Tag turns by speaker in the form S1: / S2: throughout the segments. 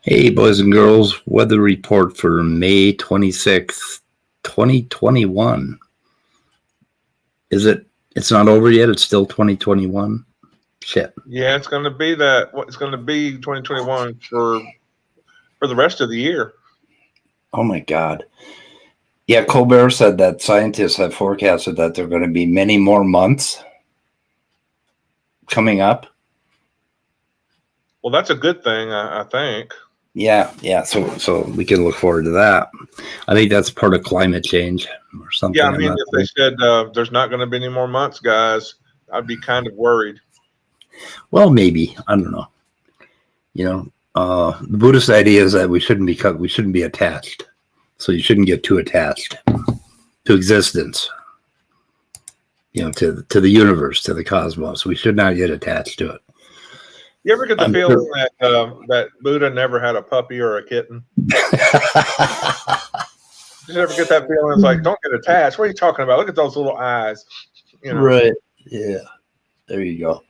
S1: Hey, boys and girls, weather report for May 26th, 2021. It's not over yet? It's still 2021? Shit.
S2: Yeah, it's going to be that. It's going to be 2021 for the rest of the year.
S1: Oh, my God. Yeah, Colbert said that scientists have forecasted that there are going to be many more months coming up.
S2: Well, that's a good thing, I think.
S1: Yeah. So we can look forward to that. I think that's part of climate change or something.
S2: Yeah, I mean, if they said there's not going to be any more months, guys, I'd be kind of worried.
S1: Well, maybe. I don't know. The Buddhist idea is that we shouldn't be attached. So you shouldn't get too attached to existence. To the universe, to the cosmos. We should not get attached to it.
S2: You ever get the feeling that Buddha never had a puppy or a kitten? You ever get that feeling? It's like, don't get attached. What are you talking about? Look at those little eyes.
S1: Right. Yeah. There you go.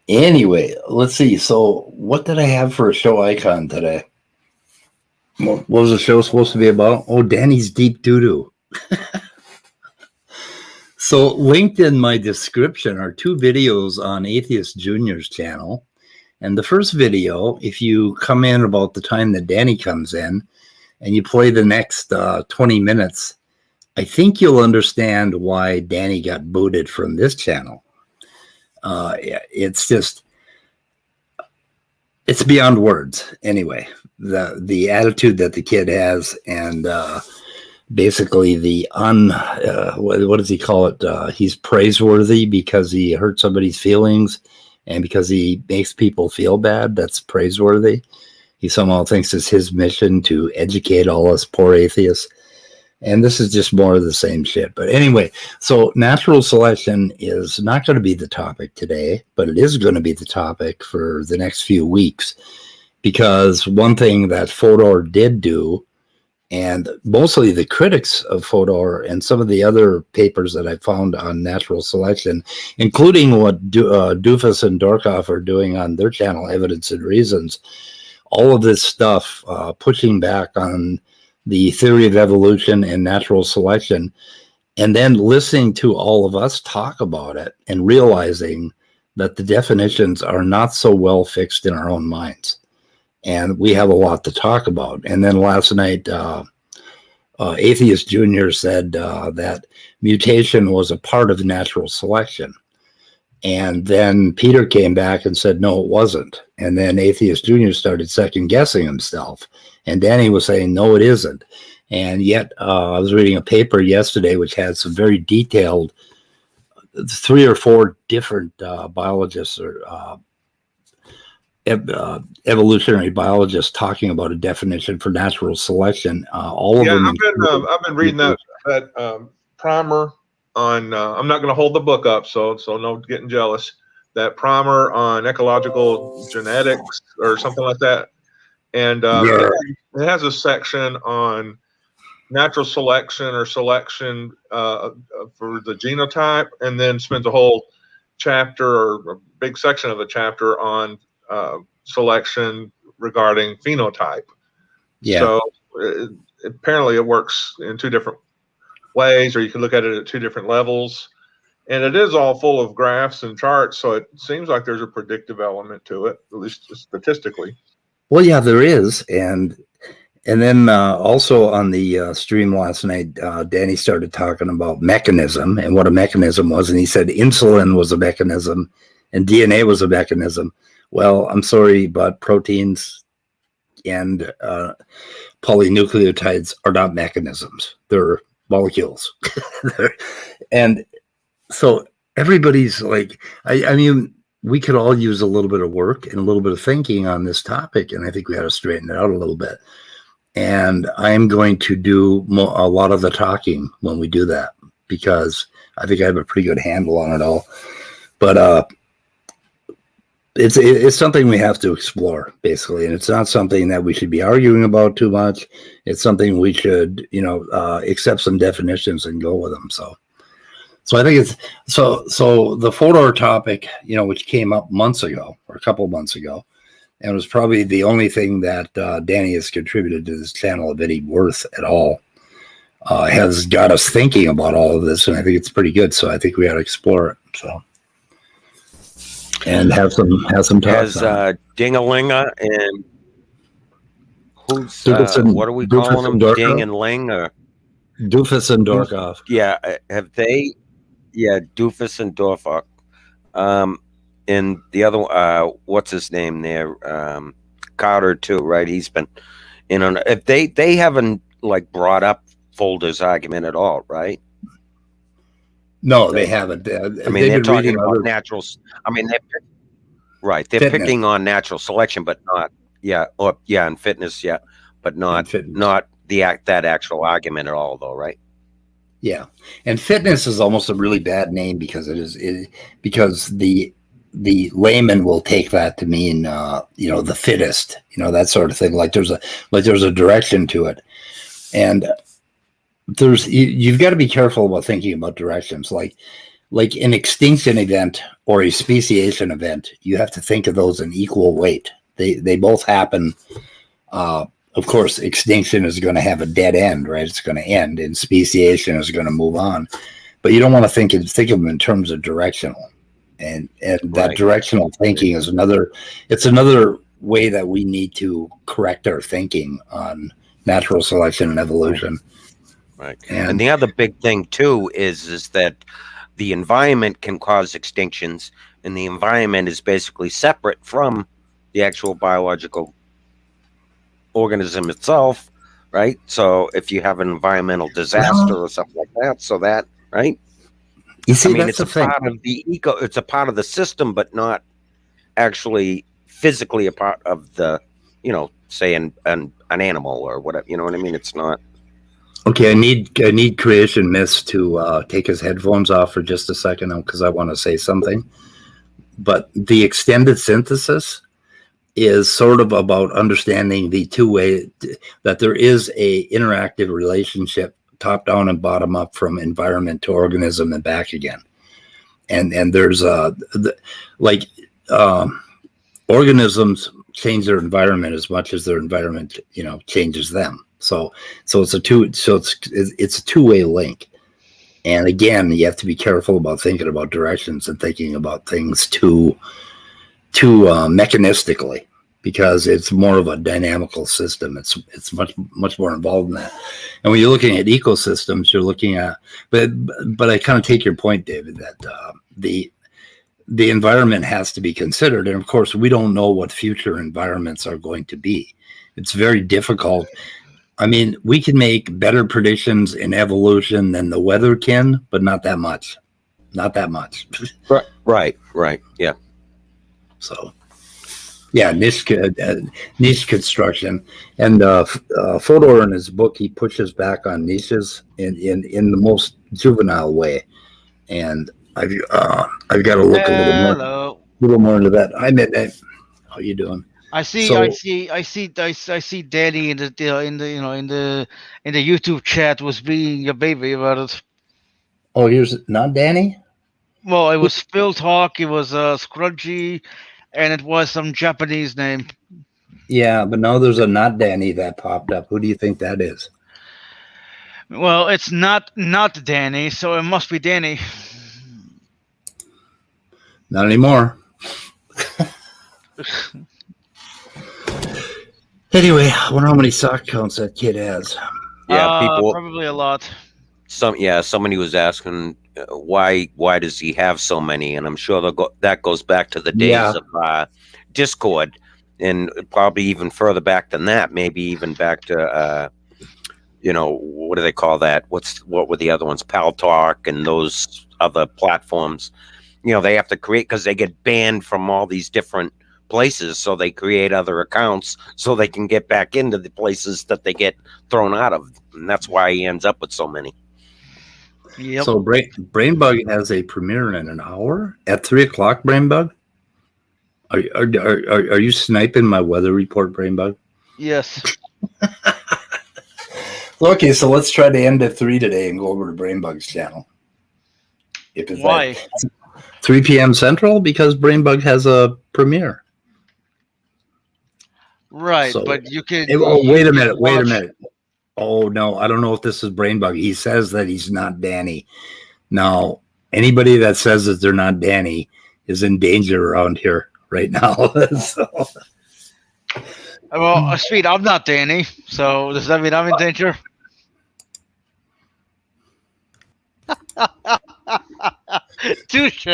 S1: Anyway, let's see. So what did I have for a show icon today? What was the show supposed to be about? Oh, Danny's Deep DooDoo. So linked in my description are two videos on Atheist Junior's channel. And the first video, if you come in about the time that Danny comes in and you play the next 20 minutes, I think you'll understand why Danny got booted from this channel. It's beyond words. Anyway, the attitude that the kid has and basically what does he call it? He's praiseworthy because he hurt somebody's feelings. And because he makes people feel bad, that's praiseworthy. He somehow thinks it's his mission to educate all us poor atheists. And this is just more of the same shit. But anyway, so natural selection is not going to be the topic today, but it is going to be the topic for the next few weeks. Because one thing that Fodor did do, and mostly the critics of Fodor and some of the other papers that I found on natural selection, including what Doofus and Dorkoff are doing on their channel, Evidence and Reasons, all of this stuff pushing back on the theory of evolution and natural selection, and then listening to all of us talk about it and realizing that the definitions are not so well fixed in our own minds. And we have a lot to talk about. And then last night, Atheist Junior said that mutation was a part of natural selection. And then Peter came back and said, no, it wasn't. And then Atheist Junior started second guessing himself. And Danny was saying, no, it isn't. And yet I was reading a paper yesterday which had some very detailed 3 or 4 different biologists or evolutionary biologists talking about a definition for natural selection. All of them.
S2: I've been reading that primer on. I'm not going to hold the book up, so no getting jealous. That primer on ecological genetics or something like that, and it has a section on natural selection or selection for the genotype, and then spends a whole chapter or a big section of a chapter on selection regarding phenotype. Yeah. So apparently it works in 2 different ways, or you can look at it at 2 different levels. And it is all full of graphs and charts, so it seems like there's a predictive element to it, at least statistically.
S1: Well, yeah, there is. And then also on the stream last night, Danny started talking about mechanism and what a mechanism was. And he said insulin was a mechanism and DNA was a mechanism. Well, I'm sorry, but proteins and polynucleotides are not mechanisms. They're molecules. And so everybody's like, I mean, we could all use a little bit of work and a little bit of thinking on this topic, and I think we got to straighten it out a little bit. And I'm going to do a lot of the talking when we do that, because I think I have a pretty good handle on it all. But it's something we have to explore, basically, and it's not something that we should be arguing about too much. It's something we should, accept some definitions and go with them. So I think it's so the 4-door topic, which came up months ago or a couple months ago, and was probably the only thing that Danny has contributed to this channel of any worth at all, has got us thinking about all of this, and I think it's pretty good. So I think we ought to explore it. So. And have some talks.
S3: Has Dingalinga and who's what are we
S1: Doofus
S3: calling them?
S1: and
S3: Ding and Ling or
S1: Doofus and Dorkoff.
S3: Yeah, have they? Yeah, Doofus and Dorfock. And the other, what's his name there? Carter too, right? He's been in on. If they haven't like brought up Folder's argument at all, right?
S1: No, they haven't.
S3: I mean, they're talking about natural. I mean, they're
S1: fitness.
S3: picking on natural selection, but not and fitness, but not that actual argument at all, though, right?
S1: Yeah, and fitness is almost a really bad name because because the layman will take that to mean the fittest, that sort of thing. Like there's a direction to it, and you've got to be careful about thinking about directions. Like an extinction event or a speciation event, you have to think of those in equal weight. They both happen. Of course, extinction is going to have a dead end, right? It's going to end, and speciation is going to move on. But you don't want to think of them in terms of directional, and that directional thinking is another way that we need to correct our thinking on natural selection and evolution.
S3: Right. And the other big thing too is that the environment can cause extinctions, and the environment is basically separate from the actual biological organism itself, right? So if you have an environmental disaster or something like that, so that, right?
S1: You see,
S3: it's a part of the it's a part of the system, but not actually physically a part of the, say an animal or whatever. You know what I mean? It's not.
S1: Okay, I need Creationist to take his headphones off for just a second because I want to say something. But the extended synthesis is sort of about understanding the two-way, that there is a interactive relationship, top down and bottom up, from environment to organism and back again. And there's organisms change their environment as much as their environment changes them. So it's a two-way link. And again, you have to be careful about thinking about directions and thinking about things too mechanistically, because it's more of a dynamical system. It's much more involved in that. And when you're looking at ecosystems, you're looking at, but I kind of take your point, David, that the environment has to be considered. And of course, we don't know what future environments are going to be. It's very difficult. I mean, we can make better predictions in evolution than the weather can, but not that much. Not that much.
S3: Right. Yeah.
S1: So, yeah, niche construction. And Fodor, in his book, he pushes back on niches in the most juvenile way. And I've got to look a little more into that. Hi, Midnight. How you doing?
S4: I see Danny in the YouTube chat was being a baby about it.
S1: Oh, here's not Danny?
S4: Well, it was Phil Talk, it was Scrunchie, and it was some Japanese name.
S1: Yeah, but now there's a not Danny that popped up. Who do you think that is?
S4: Well, it's not Danny, so it must be Danny.
S1: Not anymore. Anyway, I wonder how many sock counts that kid has.
S3: Yeah, people
S4: probably a lot.
S3: Somebody was asking why does he have so many, and I'm sure that goes back to the days of Discord, and probably even further back than that. Maybe even back to what do they call that? What were the other ones? Pal Talk and those other platforms. they have to create, because they get banned from all these different places, so they create other accounts so they can get back into the places that they get thrown out of, and that's why he ends up with so many.
S4: Yep.
S1: So BrainBug has a premiere in an hour at 3:00. BrainBug, are you sniping my weather report, BrainBug?
S4: Yes.
S1: Okay, so let's try to end at 3 today and go over to BrainBug's channel. If it's
S4: Why?
S1: 3 p.m. Central, because BrainBug has a premiere.
S4: Right,
S1: So-
S4: but you can.
S1: Wait a minute. Wait a
S4: watch-
S1: minute. Oh no, I don't know if this is BrainBug. He says that he's not Danny. Now, anybody that says that they're not Danny is in danger around here right now. So,
S4: Well, Speed, I'm not Danny, so does that mean I'm in danger? Touche.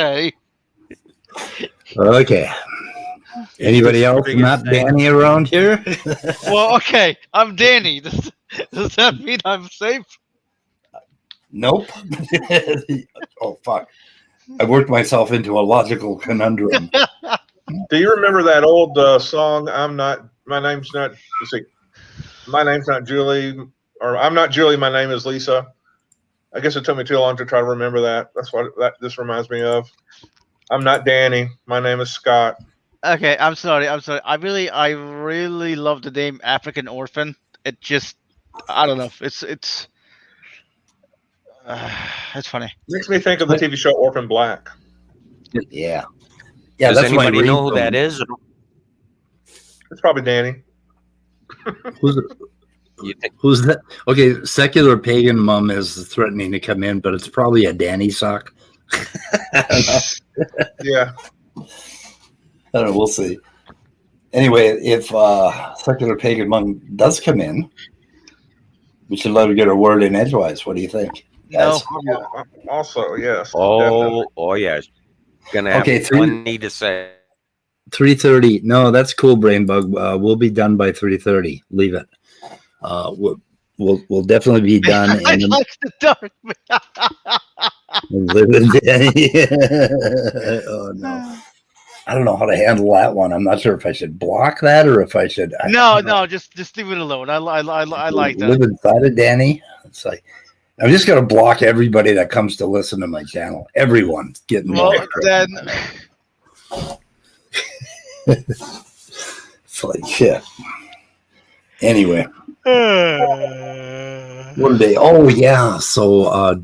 S1: okay. Anybody else not Danny around here?
S4: Well, okay, I'm Danny. Does that mean I'm safe?
S1: Nope. Oh fuck! I worked myself into a logical conundrum.
S2: Do you remember that old song? My name's not Julie, or I'm not Julie. My name is Lisa. I guess it took me too long to try to remember that. That's what this reminds me of. I'm not Danny. My name is Scott.
S4: Okay, I'm sorry. I really love the name African Orphan. It just, I don't know. It's funny.
S2: Makes me think of the TV show Orphan Black.
S1: Yeah.
S3: Does
S1: that's my
S3: anybody know who
S1: ringtone.
S3: that is?
S2: It's probably Danny.
S3: You think?
S1: Who's that? Okay, secular pagan mom is threatening to come in, but it's probably a Danny sock. I don't know.
S2: Yeah.
S1: I don't know. We'll see. Anyway, if secular pagan mom does come in, we should let her get her word in edgewise. What do you think, guys?
S4: No.
S2: Also, yes.
S3: Oh, yes. Gonna have
S1: Okay,
S3: plenty to say.
S1: 3:30. No, that's cool, BrainBug. We'll be done by 3:30. Leave it. We'll definitely be done.
S4: I
S1: And
S4: like the dark.
S1: Oh no. I don't know how to handle that one. I'm not sure if I should block that or if I should.
S4: No, just leave it alone. I like that.
S1: Live inside of Danny. It's like I'm just gonna block everybody that comes to listen to my channel. Everyone's getting.
S4: Well, then.
S1: It's like shit. Anyway, one day. Oh yeah. So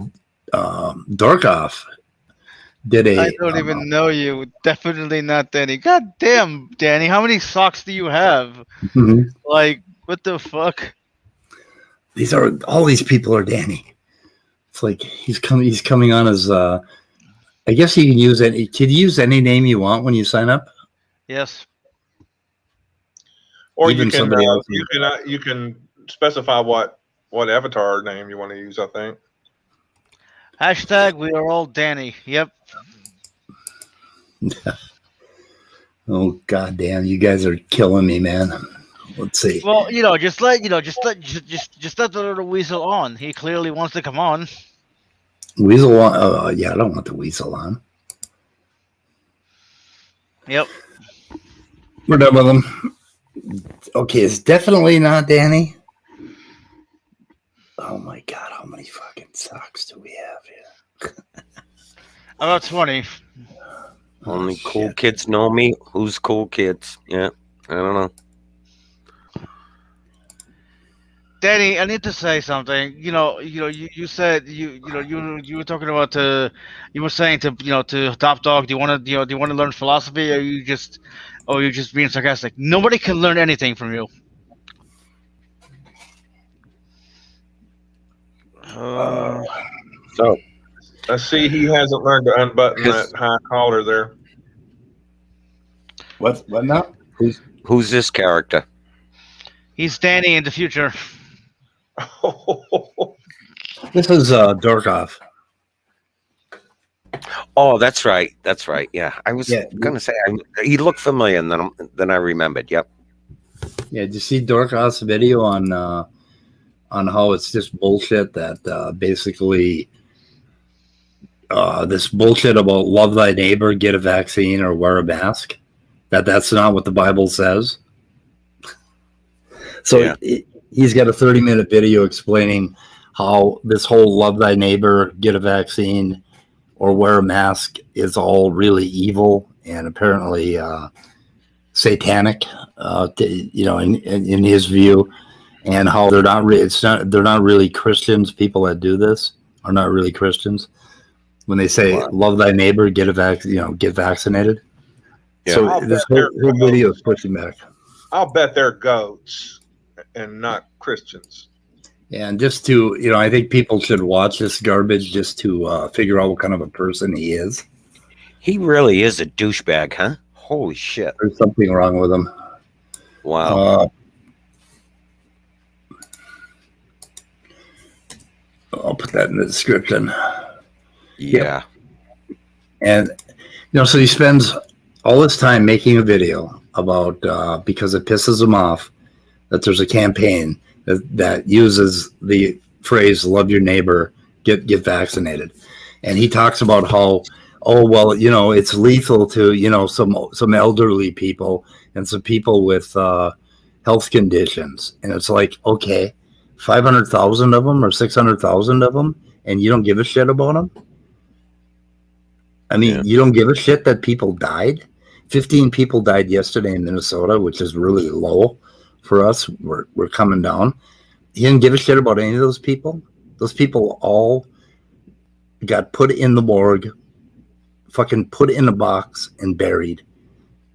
S1: Dorkoff did a.
S4: I don't even know you. Definitely not Danny. God damn, Danny. How many socks do you have?
S1: Mhm.
S4: Like, what the fuck?
S1: All these people are Danny. It's like he's coming on as I guess you can use any. Can you use any name you want when you sign up?
S4: Yes.
S2: Or
S1: Even
S2: you can
S1: somebody else.
S2: you can specify what avatar name you want to use. I think.
S4: Hashtag we are all Danny. Yep.
S1: Oh god damn, you guys are killing me, man. Let's see.
S4: Well, just let the little weasel on. He clearly wants to come on.
S1: Weasel on. Yeah, I don't want the weasel on.
S4: Yep.
S1: We're done with him. Okay, it's definitely not Danny. Oh my god, how many fucking socks do we have here?
S4: About 20.
S3: Only
S1: Oh,
S3: cool
S1: shit.
S3: kids know me. Who's cool kids? Yeah, I don't know.
S4: Danny, I need to say something. You said you were talking about you were saying to Top Dog. Do you want to learn philosophy, or you just being sarcastic? Nobody can learn anything from you.
S3: So,
S2: I see he hasn't learned to unbutton that high collar there.
S1: What now?
S3: who's this character?
S4: He's Danny in the future.
S1: This is Dorkoff.
S3: Oh, that's right. That's right. Yeah, I was
S1: Yeah.
S3: gonna say he looked familiar, and then I remembered. Yep.
S1: Yeah, did you see Dorkoff's video on how it's just bullshit that basically this bullshit about love thy neighbor, get a vaccine, or wear a mask. That's not what the Bible says. So he's got a 30-minute video explaining how this whole love thy neighbor, get a vaccine, or wear a mask is all really evil and apparently satanic, in his view, and how they're not really Christians. People that do this are not really Christians. When they say love thy neighbor, get vaccinated. Yeah. So this whole video is pushing back.
S2: I'll bet they're goats and not Christians.
S1: And just to, I think people should watch this garbage just to figure out what kind of a person he is.
S3: He really is a douchebag, huh? Holy shit.
S1: There's something wrong with him.
S3: Wow.
S1: I'll put that in the description.
S3: Yeah.
S1: And, so he spends all this time making a video about, because it pisses him off that there's a campaign that uses the phrase, love your neighbor, get vaccinated. And he talks about how, it's lethal to, some elderly people and some people with health conditions. And it's like, okay, 500,000 of them or 600,000 of them, and you don't give a shit about them? I mean, You don't give a shit that people died? 15 people died yesterday in Minnesota, which is really low for us. We're coming down. He didn't give a shit about any of those people. Those people all got put in the morgue, fucking put in a box and buried,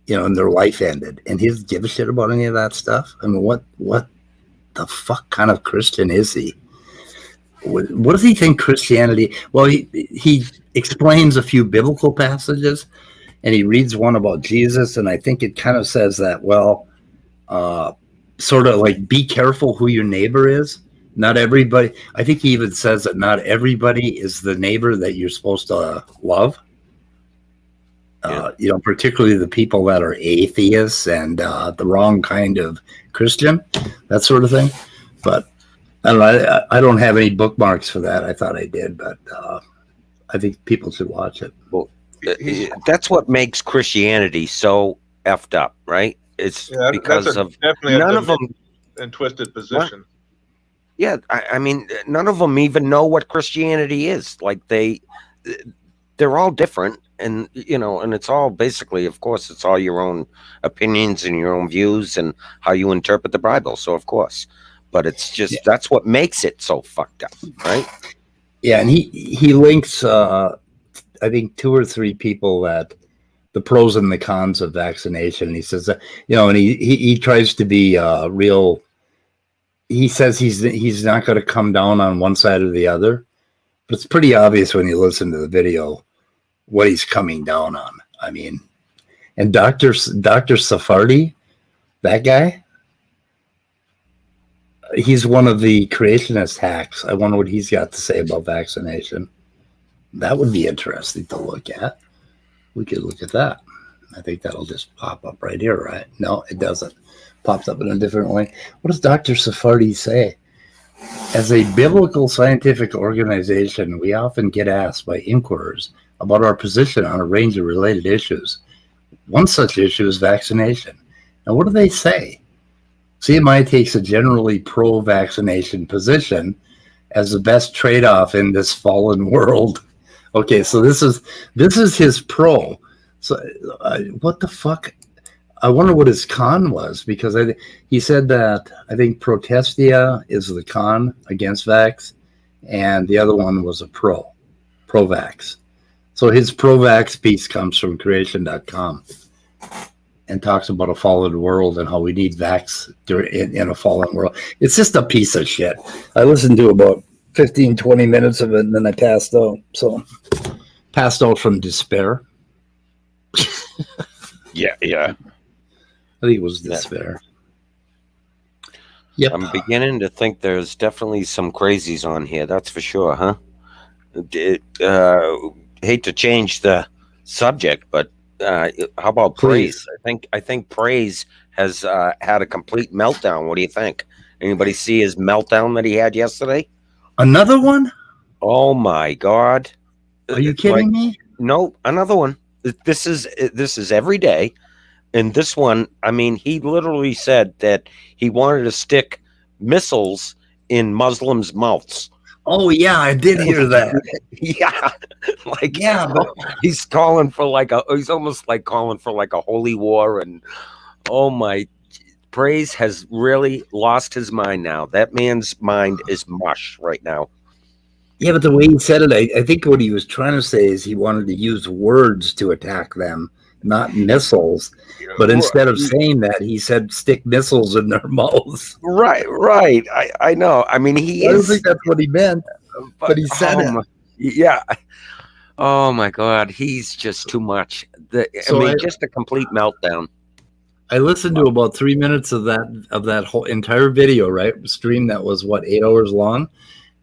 S1: and their life ended. And he doesn't give a shit about any of that stuff. I mean, what the fuck kind of Christian is he? What does he think Christianity? Well, he explains a few biblical passages, and he reads one about Jesus, and I think it kind of says that, sort of like, be careful who your neighbor is. Not everybody. I think he even says that not everybody is the neighbor that you're supposed to love. Particularly the people that are atheists and the wrong kind of Christian, that sort of thing. But I don't know. I don't have any bookmarks for that. I thought I did, but I think people should watch it.
S3: Well, that's what makes Christianity so effed up, right? It's because of none of them
S2: in twisted position.
S3: What? Yeah, I mean, none of them even know what Christianity is. Like they're all different, and and it's all basically, of course, it's all your own opinions and your own views and how you interpret the Bible. So of course, but it's just that's what makes it so fucked up, right?
S1: Yeah, and he links, I think 2 or 3 people that the pros and the cons of vaccination. And he says that, and he tries to be real. He says he's not going to come down on one side or the other, but it's pretty obvious when you listen to the video what he's coming down on. I mean, and Dr. Safardi, that guy, he's one of the creationist hacks. I wonder what he's got to say about vaccination. That would be interesting to look at. We could look at that. I think that'll just pop up right here, right? No, it doesn't. Pops up in a different way. What does Dr. Safardi say? As a biblical scientific organization, we often get asked by inquirers about our position on a range of related issues. One such issue is vaccination. And what do they say? CMI takes a generally pro-vaccination position as the best trade-off in this fallen world. Okay, so this is his pro. So what the fuck? I wonder what his con was, because he said that I think Protestia is the con against vax, and the other one was a pro-vax. So his pro-vax piece comes from creation.com and talks about a fallen world and how we need vax in a fallen world. It's just a piece of shit. I listened to about 15, 20 minutes of it, and then I passed out. So passed out from despair.
S3: Yeah.
S1: I think it was despair. Yep.
S3: I'm beginning to think there's definitely some crazies on here. That's for sure, huh? Hate to change the subject, but how about praise? I think praise has had a complete meltdown. What do you think? Anybody see his meltdown that he had yesterday?
S1: Another one?
S3: Oh my God!
S1: Are you kidding me?
S3: No, another one. This is every day. And this one, I mean, he literally said that he wanted to stick missiles in Muslims' mouths.
S1: Oh yeah, I did hear that.
S3: Yeah, like
S1: Yeah, but
S3: he's calling for he's almost like calling for like a holy war, and oh my, Praise has really lost his mind now. That man's mind is mush right now.
S1: yeah, but the way he said it, I think what he was trying to say is he wanted to use words to attack them, not missiles. But instead of saying that, he said stick missiles in their mouths.
S3: Right. I know. I mean,
S1: I don't think that's what he meant, but he said it.
S3: Yeah. Oh my God, he's just too much. Just a complete meltdown.
S1: I listened to about 3 minutes of that whole entire video, right? Stream that was 8 hours long,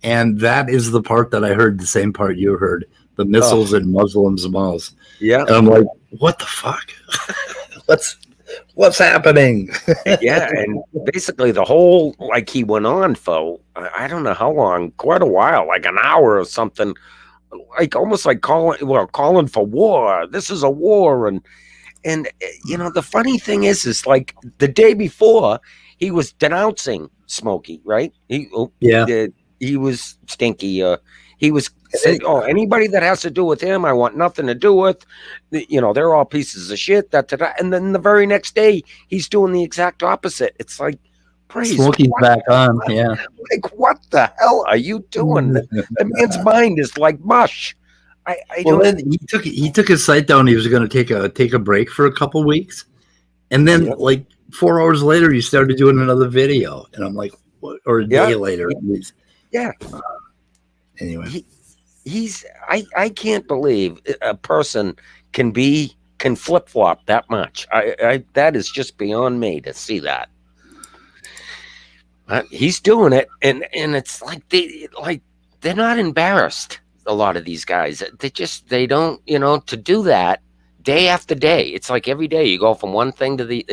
S1: and that is the part that I heard. The same part you heard, the missiles in Muslims' mouths.
S3: Yeah,
S1: and I'm like, what the fuck? What's happening?
S3: Yeah, and basically the whole he went on for I don't know how long, quite a while, like an hour or something, almost like calling for war. This is a war, and the funny thing is like the day before he was denouncing Smokey, right? He was stinky. He was saying, "Oh, anybody that has to do with him, I want nothing to do with. They're all pieces of shit." And then the very next day, he's doing the exact opposite. It's like, Praise,
S1: Smokey's back on. Yeah,
S3: like what the hell are you doing? The man's mind is like mush.
S1: Then he took his site down. He was going to take a break for a couple weeks, and then 4 hours later, he started doing another video, and I'm like, what? Or a day later, at least.
S3: Yeah.
S1: Anyway,
S3: I can't believe a person can flip flop that much. That is just beyond me to see that. He's doing it, and it's like they're not embarrassed. A lot of these guys, they don't, to do that day after day. It's like every day you go from one thing to the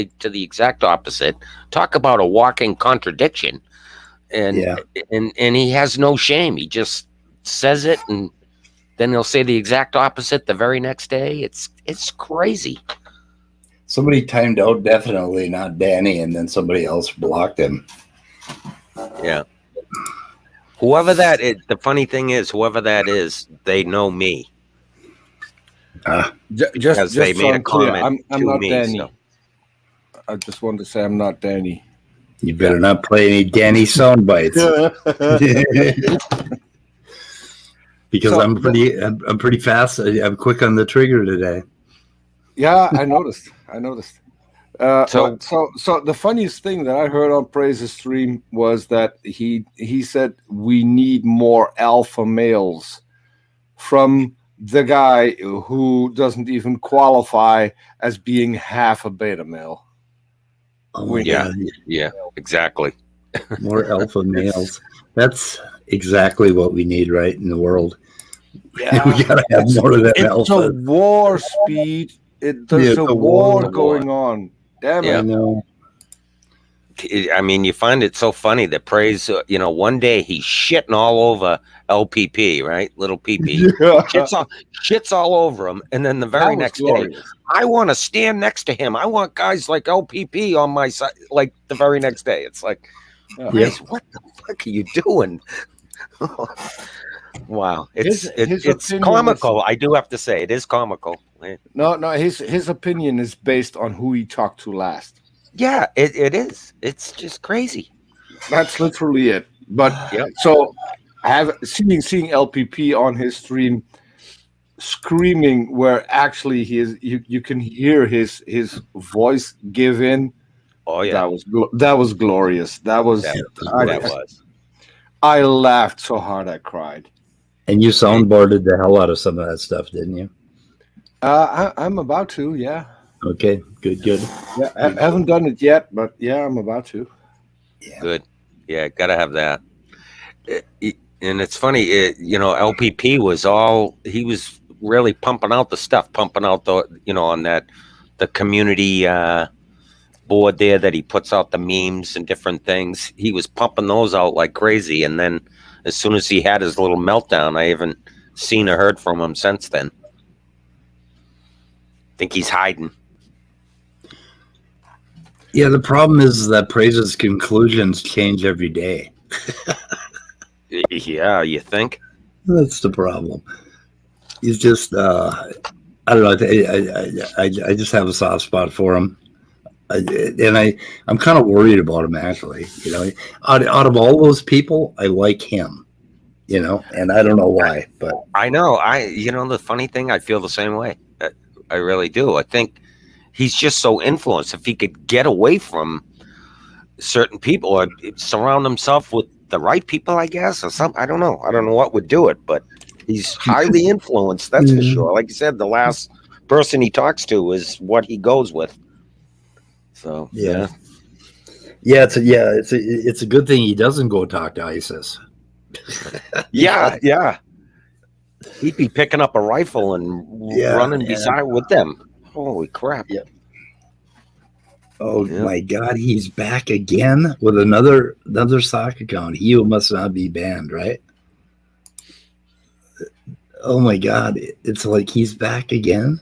S3: exact opposite. Talk about a walking contradiction, and he has no shame. He just says it, and then he'll say the exact opposite the very next day. It's crazy.
S1: Somebody timed out, definitely not Danny, and then somebody else blocked him.
S3: Yeah. Whoever that is, the funny thing is, whoever that is, they know me.
S5: Just
S3: they made a comment.
S5: I'm
S3: to
S5: not
S3: me,
S5: Danny.
S3: so.
S5: I just wanted to say I'm not Danny.
S1: You better not play any Danny sound bites. Because I'm pretty fast. I'm quick on the trigger today.
S5: Yeah, I noticed. So the funniest thing that I heard on Praise's stream was that he said we need more alpha males from the guy who doesn't even qualify as being half a beta male.
S1: Oh
S3: yeah, exactly.
S1: More alpha males. That's exactly what we need, right, in the world.
S5: Yeah,
S1: we gotta have more of that alpha.
S5: It's a war, Speed. There's a war going on. Damn it.
S1: I know.
S3: I mean, you find it so funny that Praise, one day he's shitting all over LPP, right? Little PP. Shits all over him. And then the very next day, I want to stand next to him. I want guys like LPP on my side, like the very next day. It's like, Praise, what the fuck are you doing? Wow. It's comical. I do have to say, it is comical.
S5: No, his opinion is based on who he talked to last.
S3: Yeah, it is. It's just crazy.
S5: That's literally it. But so I have seeing LPP on his stream screaming where actually you can hear his voice give in.
S3: Oh yeah.
S5: That was glorious. That was. I laughed so hard I cried.
S1: And you soundboarded the hell out of some of that stuff, didn't you?
S5: I'm about to, yeah.
S1: Okay, good.
S5: Yeah, I haven't done it yet, but yeah, I'm about to.
S3: Yeah. Good. Yeah, gotta have that. And it's funny, LPP he was really pumping out the stuff, on the community board there that he puts out the memes and different things. He was pumping those out like crazy, and then as soon as he had his little meltdown, I even seen or heard from him since then. Think he's hiding.
S1: Yeah, the problem is that Praise's conclusions change every day.
S3: Yeah, you think?
S1: That's the problem. He's just, I don't know. I just have a soft spot for him. I'm kind of worried about him, actually. You know, out of all those people, I like him, you know, and I don't know why, but
S3: I know. The funny thing, I feel the same way. I really do. I think he's just so influenced. If he could get away from certain people or surround himself with the right people, I guess, or something. I don't know. I don't know what would do it, but he's highly influenced. That's for sure. Like you said, the last person he talks to is what he goes with. So
S1: yeah. It's a good thing he doesn't go talk to ISIS.
S3: Yeah. He'd be picking up a rifle and running beside with them. Holy crap!
S1: Yeah. Oh my God, he's back again with another sock account. He must not be banned, right? Oh my God, it's like he's back again.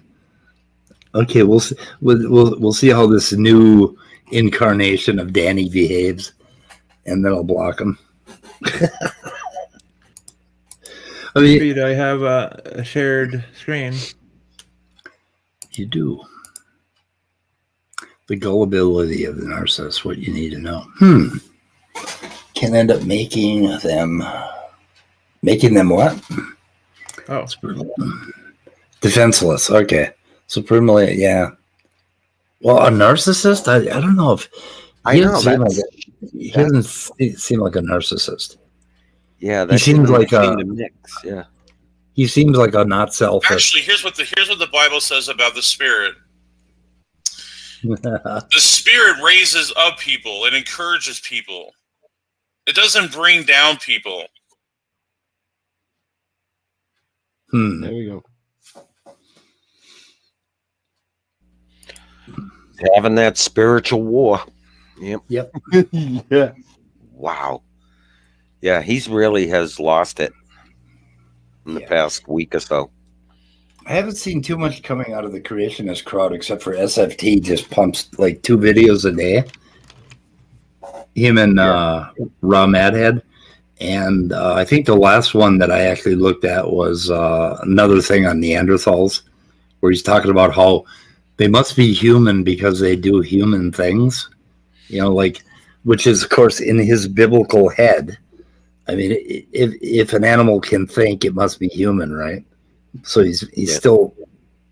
S1: Okay, we'll see. We'll see how this new incarnation of Danny behaves, and then I'll block him. I mean,
S6: I have a shared screen.
S1: You do. The gullibility of the narcissist, what you need to know. Can end up making them what?
S6: Oh.
S1: Defenseless. Okay. Supremely, yeah. Well, a narcissist, I don't know if he doesn't seem like a narcissist.
S3: Yeah,
S1: he seems like a
S3: mix. Yeah.
S1: He seems like a not selfish.
S7: Actually, here's what the Bible says about the Spirit. The Spirit raises up people and encourages people. It doesn't bring down people.
S5: There we go.
S3: Having that spiritual war. Yep.
S5: Yeah.
S3: Wow. Yeah, he's really has lost it in the past week or so.
S1: I haven't seen too much coming out of the creationist crowd except for SFT just pumps like 2 videos a day. Him and Raw Madhead. And I think the last one that I actually looked at was another thing on Neanderthals, where he's talking about how they must be human because they do human things, you know, like, which is, of course, in his biblical head. I mean, if an animal can think, it must be human, right? So he's still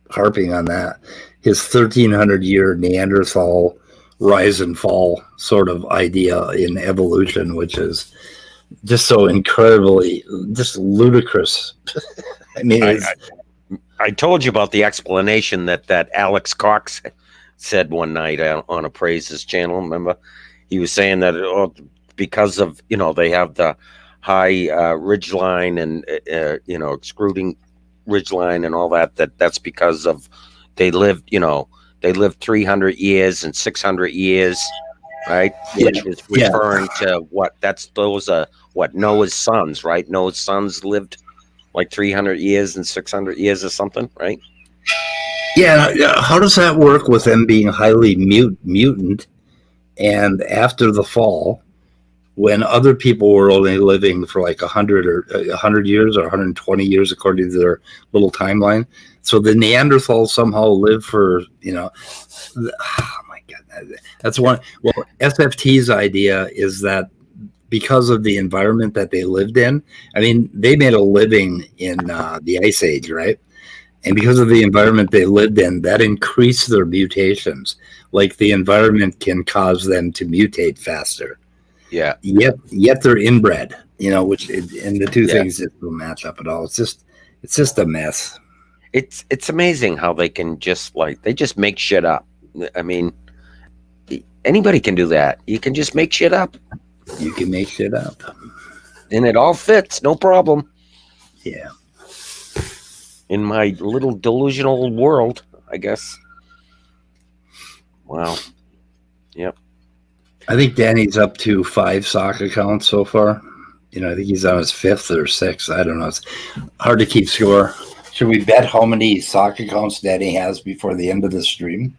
S1: harping on that. His 1,300-year Neanderthal rise and fall sort of idea in evolution, which is just so incredibly, just ludicrous. I mean,
S3: I told you about the explanation that Alex Cox said one night on a Praises channel. Remember, he was saying that because of, they have the high ridgeline and extruding ridgeline and all that's because of they lived 300 years and 600 years, right? Which is referring to what Noah's sons, right? Noah's sons lived like 300 years and 600 years or something, right?
S1: Yeah. How does that work with them being highly mutant and after the fall, when other people were only living for like 100 years or 120 years according to their little timeline? So the Neanderthals somehow live for, oh my God. That's one. Well, SFT's idea is that because of the environment that they lived in, I mean, they made a living in the Ice Age, right? And because of the environment they lived in, that increased their mutations. Like the environment can cause them to mutate faster.
S3: Yeah.
S1: Yet they're inbred, which and the two things just don't match up at all. It's just a mess.
S3: It's amazing how they can just they just make shit up. I mean, anybody can do that. You can just make shit up.
S1: You can make shit up.
S3: And it all fits, no problem.
S1: Yeah.
S3: In my little delusional world, I guess. Wow. Yep.
S1: I think Danny's up to 5 sock accounts so far. I think he's on his 5th or 6th. I don't know. It's hard to keep score. Should we bet how many sock accounts Daddy has before the end of the stream?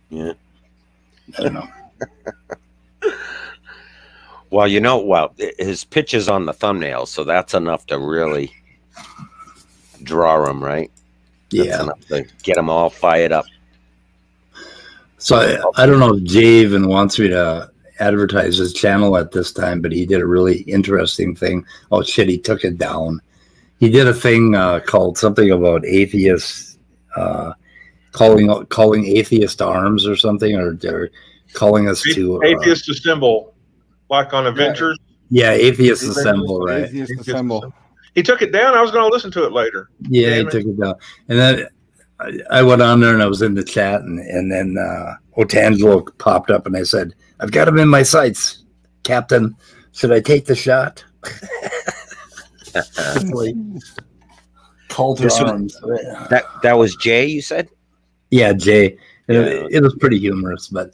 S3: Yeah.
S1: I don't know.
S3: Well, his picture's on the thumbnail, so that's enough to really draw him, right? That's enough to get him all fired up.
S1: So I don't know if Jay even wants me to advertise his channel at this time, but he did a really interesting thing. Oh shit, he took it down. He did a thing called something about atheists, calling atheist arms or something, or they're calling us to
S2: atheist assemble, like on Avengers.
S1: Yeah, atheist assemble, right?
S5: Atheist assemble.
S2: He took it down. I was going to listen to it later.
S1: Yeah, he took it down, and then I went on there and I was in the chat, and then Otangelo popped up, and I said, "I've got him in my sights, Captain. Should I take the shot?" Called her arms.
S3: That was Jay, you said?
S1: Yeah, Jay.
S3: Yeah.
S1: It was pretty humorous, but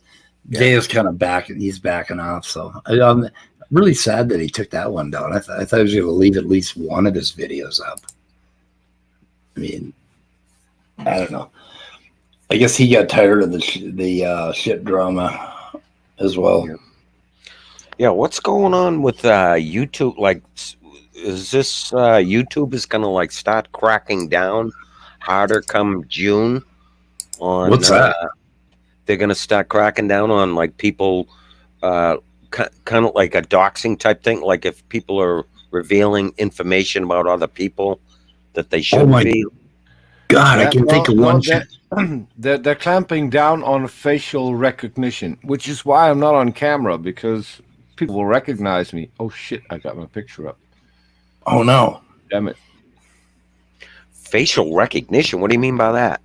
S1: Jay is kind of back. He's backing off. So I'm really sad that he took that one down. I thought he was going to leave at least one of his videos up. I mean, I don't know. I guess he got tired of the shit drama as well.
S3: Yeah, what's going on with YouTube? Like, is this YouTube is going to like start cracking down harder come June? On
S1: what's that?
S3: They're going to start cracking down on like people, kind of like a doxing type thing. Like if people are revealing information about other people that they shouldn't be.
S1: God, I can think of one.
S5: They're clamping down on facial recognition, which is why I'm not on camera, because people will recognize me. Oh shit, I got my picture up.
S1: Oh no.
S5: Damn it.
S3: Facial recognition? What do you mean by that?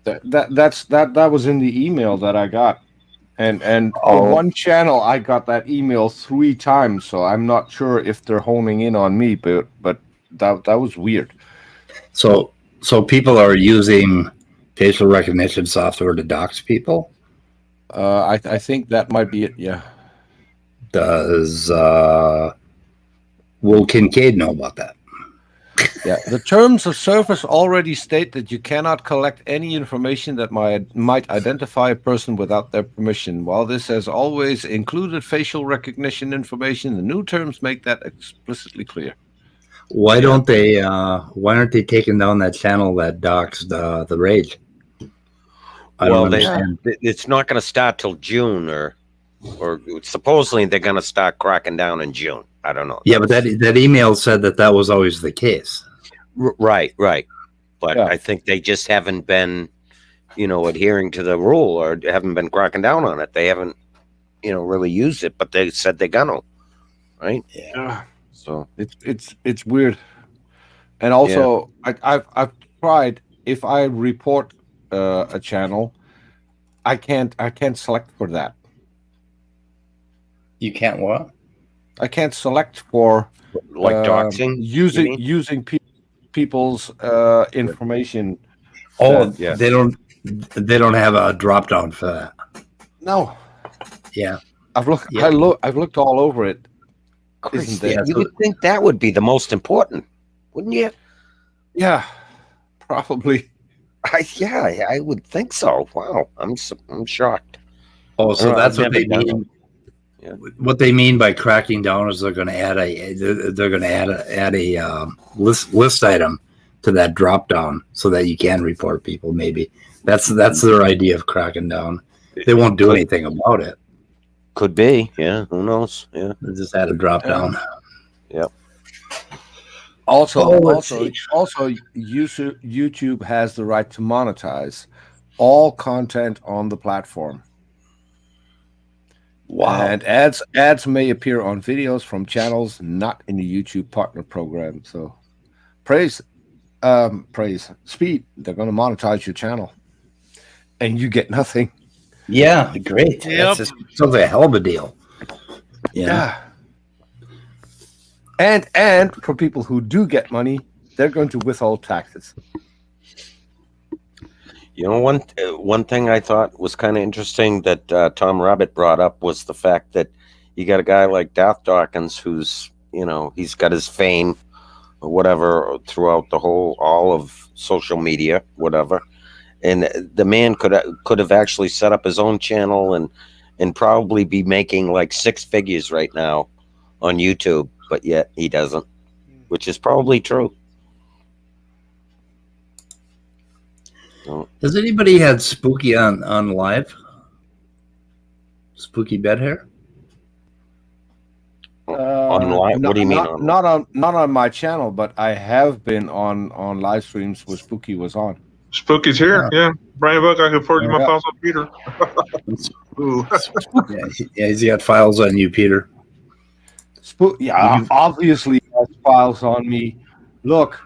S5: That was in the email that I got. And on one channel I got that email 3 times, so I'm not sure if they're honing in on me, but that was weird.
S1: So people are using facial recognition software to dox people?
S5: I think that might be it, yeah.
S1: Does Will Kincaid know about that?
S5: Yeah, the terms of service already state that you cannot collect any information that might identify a person without their permission. While this has always included facial recognition information, the new terms make that explicitly clear.
S1: Why don't they? Why aren't they taking down that channel that doxed the Rage?
S3: It's not going to start till June, or supposedly they're going to start cracking down in June. I don't know.
S1: Yeah, but that email said that was always the case.
S3: Right. But I think they just haven't been, adhering to the rule, or haven't been cracking down on it. They haven't, really used it, but they said they're gonna, right?
S5: Yeah.
S3: So
S5: it's weird. And also, I've tried. If I report a channel, I can't select for that.
S1: You can't what?
S5: I can't select for
S3: like doxing,
S5: using people's information.
S1: They don't have a drop down for that.
S5: No.
S1: Yeah.
S5: I've looked all over it.
S3: You would think that would be the most important, wouldn't you?
S5: Yeah, probably.
S3: I would think so. Wow, I'm shocked.
S1: Oh, so that's what they mean. Yeah. What they mean by cracking down is they're going to add a list item to that drop down so that you can report people. Maybe that's their idea of cracking down. They won't do anything about it.
S3: Could be, yeah. Who knows? Yeah,
S1: they just had a drop down.
S3: Yep.
S5: Also, YouTube has the right to monetize all content on the platform.
S1: Wow.
S5: And ads may appear on videos from channels not in the YouTube partner program. So praise Speed. They're going to monetize your channel and you get nothing.
S1: Yeah, great.
S4: Yep.
S1: That's sounds like a hell of a deal.
S5: Yeah. And for people who do get money, they're going to withhold taxes.
S3: One thing I thought was kind of interesting that Tom Rabbit brought up was the fact that you got a guy like Darth Dawkins who's, he's got his fame or whatever throughout all of social media, whatever. And the man could have actually set up his own channel and probably be making like 6 figures right now on YouTube, but yet he doesn't, which is probably true.
S1: Has anybody had Spooky on live? Spooky bed hair?
S3: On live? What do you mean?
S5: Not on my channel, but I have been on live streams where Spooky was on.
S2: Spooky's here. Yeah. BrainBugs, I can forward you my files on Peter. Ooh.
S1: Yeah, he's got files on you, Peter.
S5: Obviously he has files on me. Look,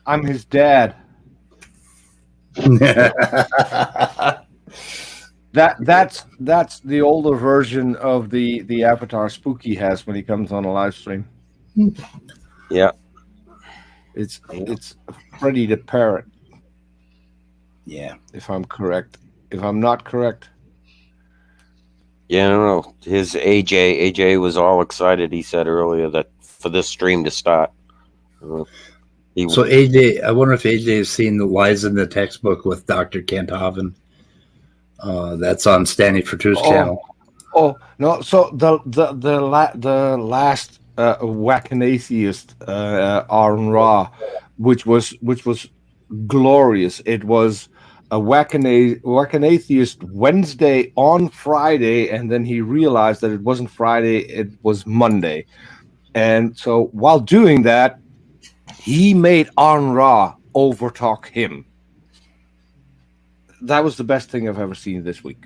S5: I'm his dad. That's the older version of the avatar Spooky has when he comes on a live stream.
S3: Yeah,
S5: it's Freddy the Parrot.
S1: Yeah,
S5: if I'm correct. If I'm not correct,
S3: yeah, I don't know. His AJ was all excited. He said earlier that for this stream to start.
S1: So AJ, I wonder if AJ has seen the Lies in the Textbook with Dr. Kent Hovind. That's on Standing for Truth's channel.
S5: Oh no! So the last Whack Atheist on Raw, which was glorious. It was a Whack Atheist Wednesday on Friday, and then he realized that it wasn't Friday; it was Monday. And so while doing that, he made On Ra overtalk him. That was the best thing I've ever seen this week.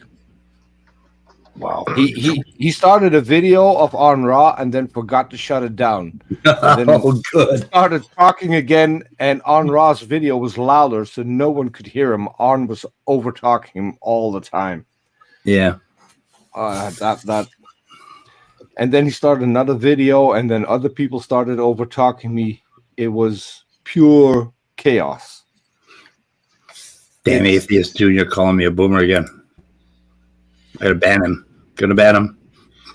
S5: Wow. He started a video of On Ra and then forgot to shut it down. Then
S1: good.
S5: Started talking again, and On Ra's video was louder, so no one could hear him. On was overtalking him all the time.
S1: Yeah.
S5: And then he started another video, and then other people started overtalking me. It was pure chaos.
S1: Damn Atheist Junior calling me a boomer again. I gotta ban him. Gonna ban him.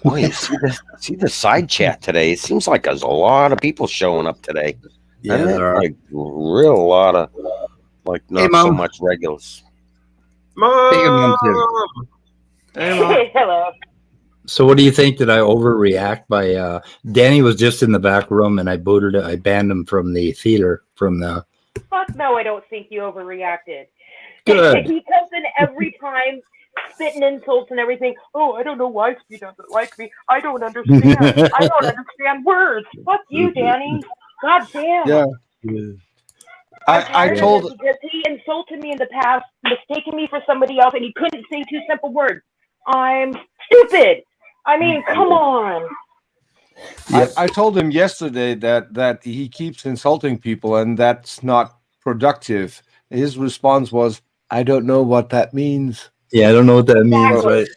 S3: Boy, you see the side chat today. It seems like there's a lot of people showing up today.
S1: Yeah, there are.
S3: Like real lot of not so much regulars.
S2: Mom!
S8: Hey, hello.
S1: So what do you think? Did I overreact by Danny was just in the back room and I banned him from the theater from the
S8: Fuck no, I don't think you overreacted.
S1: Good.
S8: He comes in every time spitting insults and everything. Oh, I don't know why she doesn't like me. I don't understand. I don't understand words. Fuck you, Danny. God damn.
S5: Yeah. I told
S8: because he insulted me in the past, mistaking me for somebody else, and he couldn't say 2 simple words. I'm stupid. I mean, come on.
S5: I told him yesterday that he keeps insulting people and that's not productive. His response was, I don't know what that means.
S1: Yeah, I don't know what that means,
S8: Exactly.
S1: right?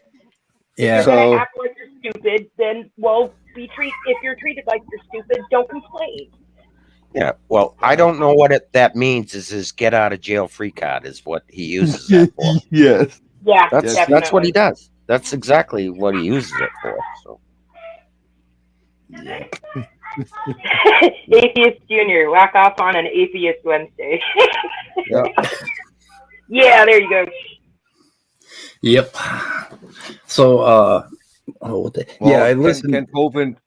S1: Yeah.
S8: If you're gonna act like you're stupid, then if you're treated like you're stupid, don't complain.
S3: Yeah, well, I don't know what that means. Is his get out of jail free card is what he uses that for.
S5: Yes.
S8: Yeah,
S3: That's what he does. That's exactly what he uses it for. So.
S8: Atheist Junior, whack off on an Atheist Wednesday.
S5: Yeah.
S8: Yeah, there you go.
S1: Yep. So, I listened.
S5: Kent Hovind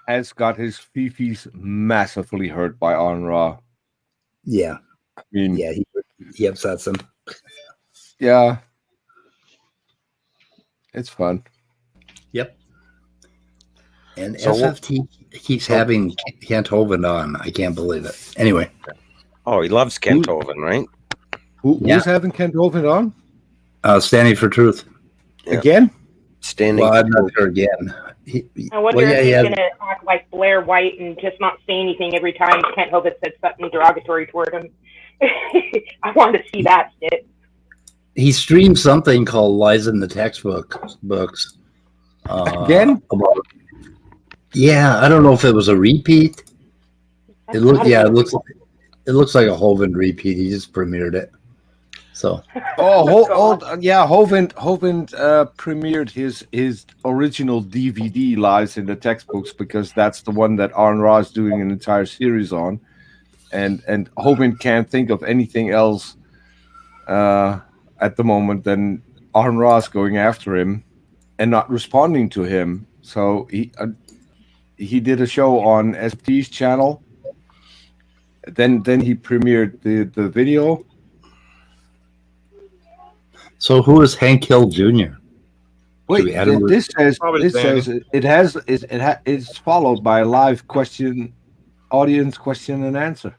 S5: has got his fifis massively hurt by On Ra.
S1: Yeah.
S5: I mean,
S1: Yeah, he upsets him.
S5: Yeah. It's fun.
S1: Yep. And
S3: So
S1: SFT keeps having Kent Hovind on. I can't believe it. Anyway.
S3: Oh, he loves Kent Hovind, right?
S5: Who's having Kent Hovind on?
S1: Standing for Truth.
S3: Yeah.
S5: Again?
S3: Standing.
S1: Well, I'm not sure again.
S8: I wonder if he's going to act like Blair White and just not say anything every time Kent Hovind said something derogatory toward him. I wanted to see that shit.
S1: He streamed something called Lies in the Textbook books.
S5: Again?
S1: Yeah, I don't know if it was a repeat. It looks like a Hovind repeat. He just premiered it. So
S5: Hovind premiered his original DVD lies in the textbooks because that's the one that Aaron Ra is doing an entire series on, and Hovind can't think of anything else at the moment than Aaron Ross going after him and not responding to him. So he did a show on SP's channel. Then he premiered the video.
S1: So who is Hank Hill Jr.?
S5: Wait, this says it's followed by a live audience question and answer.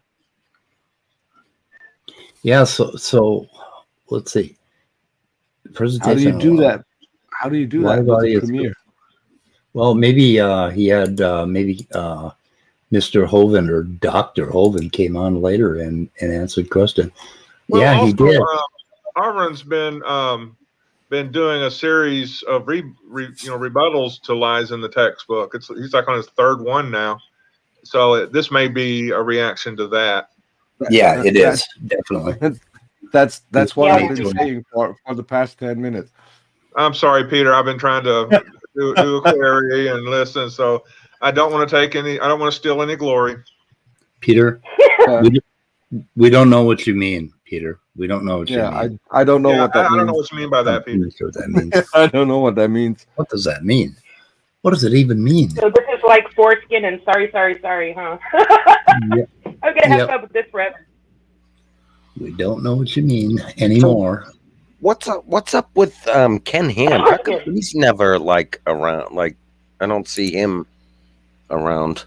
S1: Yeah, so let's see. Presentation.
S5: How do you do that? How do you do that with the premiere?
S1: Well, maybe he had Mr. Hovind or Dr. Hovind came on later and answered question.
S2: Well,
S1: yeah,
S2: also,
S1: he did.
S2: Arvin's been doing a series of rebuttals to lies in the textbook. He's like on his third one now, so this may be a reaction to that.
S1: Yeah, it is definitely.
S5: That's what I've been saying for the past 10 minutes.
S2: I'm sorry, Peter. I've been trying to do a query and listen, so I don't want to take any. I don't want to steal any glory.
S1: Peter, we don't know what you mean, Peter. We don't know what you mean.
S5: I don't know what that means.
S2: I don't know what you mean by that, Peter.
S1: Sure what that means.
S5: I don't know what that means.
S1: What does that mean? What does it even mean?
S8: So this is like foreskin and sorry, huh?
S1: Yep.
S8: I'm gonna have to come up with this forever.
S1: We don't know what you mean anymore.
S3: So, what's up with Ken Ham? How come he's never around? Like, I don't see him around.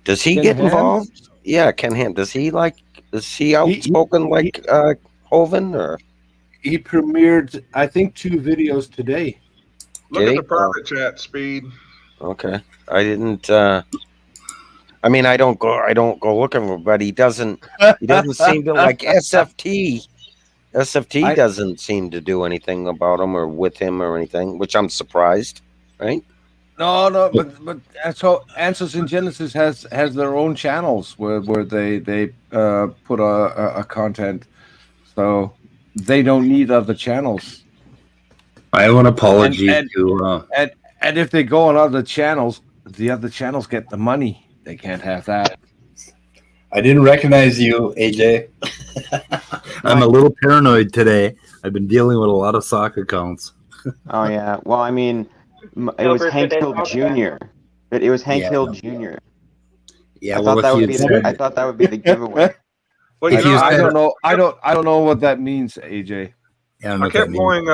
S3: Does he get involved? Yeah, Ken Ham. Is he outspoken like Hovind, or?
S5: He premiered, I think, 2 videos today.
S2: Look at the private chat, Speed.
S3: Okay, I didn't. I mean, I don't go looking for, but he doesn't seem to like SFT. SFT doesn't seem to do anything about him or with him or anything, which I'm surprised, right?
S5: No, but so Answers in Genesis has their own channels where they put a content, so they don't need other channels.
S1: I have an apology to
S5: and if they go on other channels, the other channels get the money. They can't have that.
S1: I didn't recognize you, AJ. I'm a little paranoid today. I've been dealing with a lot of sock accounts.
S9: Oh yeah. Well, I mean, it was Hank Hill Jr. It was Hank Hill Jr.
S1: Yeah,
S9: I thought that would be the giveaway.
S2: Well,
S5: I don't know. I don't know what that means, AJ.
S1: Yeah,
S2: I kept going.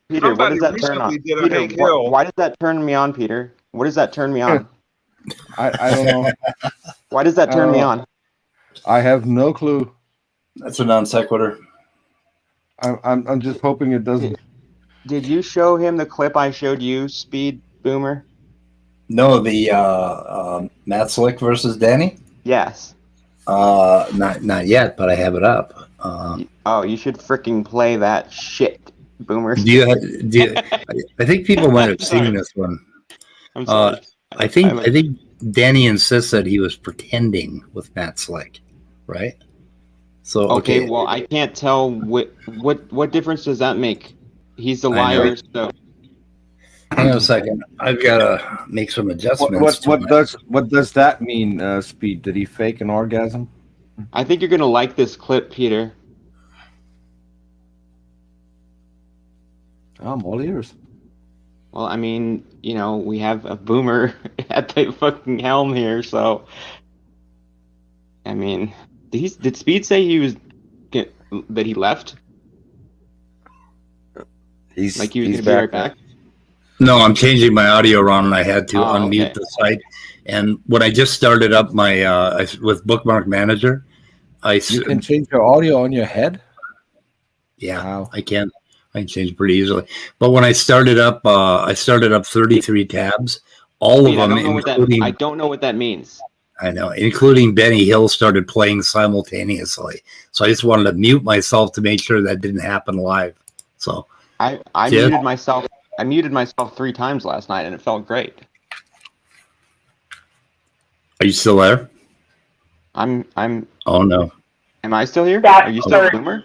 S9: Peter, what does that turn on? Peter, why does that turn me on, Peter? What does that turn me on?
S5: I don't know.
S9: Why does that turn me on?
S5: I have no clue.
S1: That's a non sequitur.
S5: I'm just hoping it doesn't.
S9: Did you show him the clip I showed you, Speed Boomer?
S1: No, the Matt Slick versus Danny?
S9: Yes.
S1: Not yet, but I have it up.
S9: Oh, you should freaking play that shit, Boomer.
S1: I think people might have seen this one.
S9: I'm sorry.
S1: I think Danny insists that he was pretending with Matt Slick, right? So
S9: okay, well, I can't tell what difference does that make? He's the liar, so.
S1: Hang on a second. I've got to make some adjustments.
S5: What does that mean, Speed? Did he fake an orgasm?
S9: I think you're gonna like this clip, Peter.
S5: I'm all ears.
S9: Well, I mean, we have a Boomer at the fucking helm here, so. I mean, did Speed say that he left?
S3: He's
S9: going to be right back?
S1: No, I'm changing my audio around, and I had to unmute the site. And when I just started up my with Bookmark Manager,
S5: you can change your audio on your head.
S1: Yeah, wow. I can change pretty easily. But when I started up 33 tabs, all of them, including
S9: I don't know what that means.
S1: I know, including Benny Hill, started playing simultaneously. So I just wanted to mute myself to make sure that didn't happen live. So
S9: I muted myself. I muted myself 3 times last night, and it felt great.
S1: Are you still there?
S9: I'm.
S1: Oh no.
S9: Am I still here?
S8: That
S9: Are you still a
S8: hurt.
S9: boomer?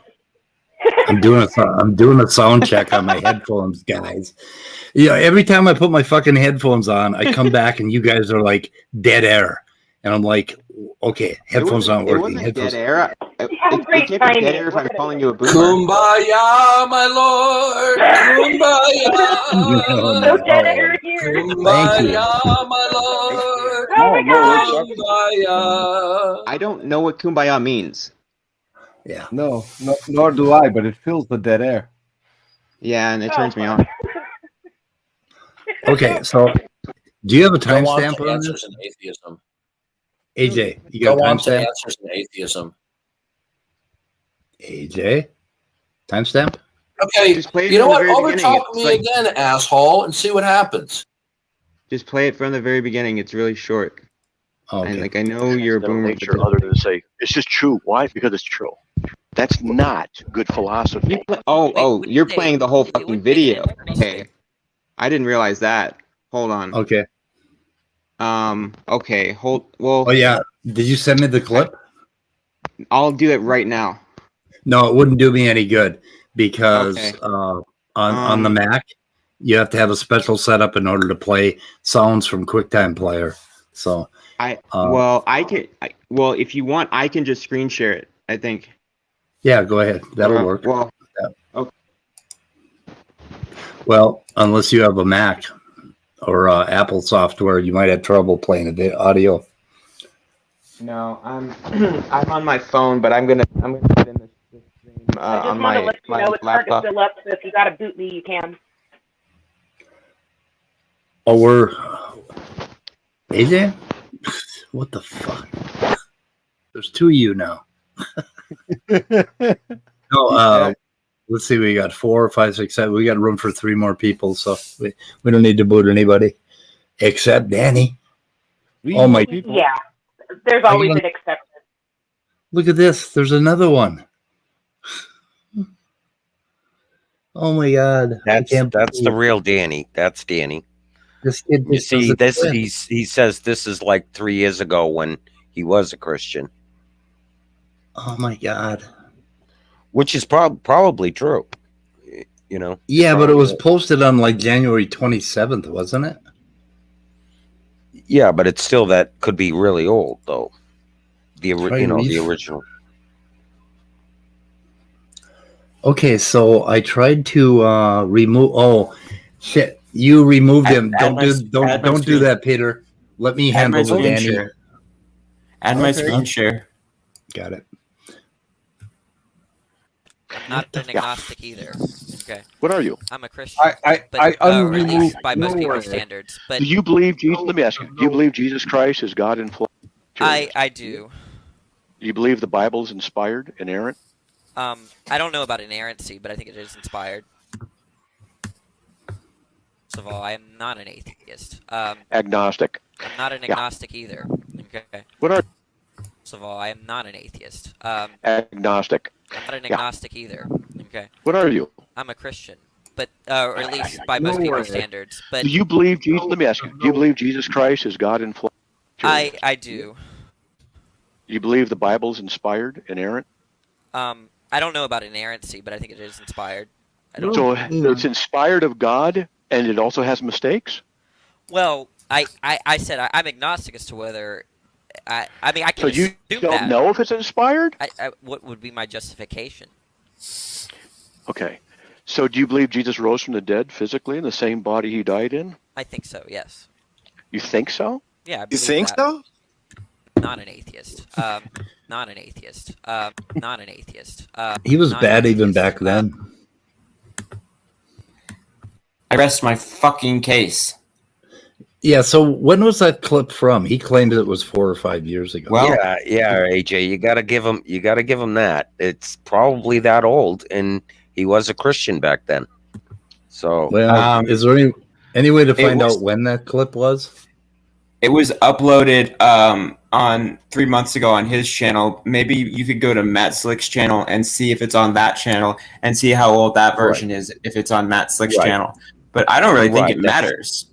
S1: I'm doing a sound check on my headphones, guys. Every time I put my fucking headphones on, I come back and you guys are like dead air, and I'm like, okay, headphones not
S9: It
S1: working.
S9: wasn't
S1: Headphones.
S9: dead air.
S8: You have
S9: It
S8: great
S9: can't be dead
S8: timing.
S9: air if
S8: Look
S9: I'm
S8: at
S9: calling
S8: it.
S9: you a boomer.
S5: Kumbaya, my lord. Kumbaya.
S8: No dead air here.
S1: Thank you.
S5: Kumbaya, my lord.
S8: Oh my gosh.
S5: Kumbaya.
S9: I don't know what kumbaya means.
S1: Yeah.
S5: No, nor do I, but it fills the dead air.
S9: Yeah, and it
S8: Oh,
S9: turns me
S8: fuck.
S9: on.
S1: Okay, so do you have a
S10: Go on
S1: timestamp
S10: to
S1: on this?
S10: Answers in Atheism.
S1: AJ, you got
S10: Go
S1: a
S10: on to
S1: timestamp?
S10: Answers in Atheism.
S1: AJ, timestamp?
S10: Okay,
S9: Just play it
S10: you know
S9: from the
S10: what?
S9: very beginning.
S10: Overtalk
S9: It's
S10: me
S9: like-
S10: again, asshole, and see what happens.
S9: Just play it from the very beginning. It's really short.
S1: Okay.
S9: And like I know you're a
S11: No
S9: boomer,
S11: nature other than to say it's just true. Why? Because it's true. That's not good philosophy.
S9: You're playing the whole fucking video. Okay. I didn't realize that. Hold on.
S1: Okay.
S9: Okay. Well.
S1: Oh yeah. Did you send me the clip?
S9: I'll do it right now.
S1: No, it wouldn't do me any good because
S9: Okay.
S1: on the Mac, you have to have a special setup in order to play sounds from QuickTime Player. So
S9: if you want, I can just screen share it. I think.
S1: Yeah, go ahead. That'll work.
S9: Well.
S1: Yeah.
S9: Okay.
S1: Well, unless you have a Mac or Apple software, you might have trouble playing the audio.
S9: No, I'm on my phone, but I'm gonna put in this stream
S8: I just
S9: on
S8: want to
S9: my
S8: let you know it's hard to
S9: laptop.
S8: fill up, so if you got to boot me, you can.
S1: Oh, we're AJ? What the fuck? There's two of you now. No, let's see. We got 4, 5, 6, 7. We got room for 3 more people, so we don't need to boot anybody except Danny. Oh my!
S8: Yeah, there's always an exception.
S1: Look at this. There's another one. Oh my God!
S3: That's the real Danny. That's Danny.
S1: This kid.
S3: You see, he says this is like 3 years ago when he was a Christian.
S1: Oh my God!
S3: Which is probably true. You know.
S1: Yeah, but it was posted on like January 27th, wasn't it?
S3: Yeah, but it's still that could be really old though. The original.
S1: Okay, so I tried to remove. Oh shit! You removed him. Don't do that, Peter. Let me handle the Danny.
S12: Add my screen share.
S1: Got it.
S13: I'm not an agnostic either. Okay.
S11: What are you?
S13: I'm a Christian.
S5: I
S13: or at least by most people's standards. But
S11: Do you believe Jesus? Let me ask you. Do you believe Jesus Christ is God in flesh?
S13: I do.
S11: Do you believe the Bible is inspired, inerrant?
S13: I don't know about inerrancy, but I think it is inspired. First of all, I am not an atheist.
S11: Agnostic.
S13: I'm not an agnostic either. Okay.
S11: What are?
S13: First of all, I am not an atheist.
S11: Agnostic.
S13: I'm not an agnostic either. Okay.
S11: What are you?
S13: I'm a Christian, but or at least by most people's standards. But
S11: Do you believe Jesus? Let me ask you. Do you believe Jesus Christ is God in flesh?
S13: I do.
S11: You believe the Bible is inspired, inerrant?
S13: I don't know about inerrancy, but I think it is inspired.
S11: So it's inspired of God, and it also has mistakes?
S13: Well, I said I'm agnostic as to whether I mean I can
S11: So you
S13: assume
S11: don't
S13: that.
S11: know if it's inspired?
S13: What would be my justification?
S11: Okay. So do you believe Jesus rose from the dead physically in the same body he died in?
S13: I think so. Yes.
S11: You think so?
S13: Yeah. I
S14: You think
S13: that.
S14: so?
S13: Not an atheist. Not an atheist. Not an atheist.
S1: He was bad even back then.
S12: I rest my fucking case.
S1: Yeah. So when was that clip from? He claimed it was 4 or 5 years ago.
S3: Well, yeah, AJ, you gotta give him that. It's probably that old, and he was a Christian back then. So,
S1: well, is there any way to find out when that clip was?
S12: It was uploaded on 3 months ago on his channel. Maybe you could go to Matt Slick's channel and see if it's on that channel and see how old that version is if it's on Matt Slick's channel. But I don't really think it matters.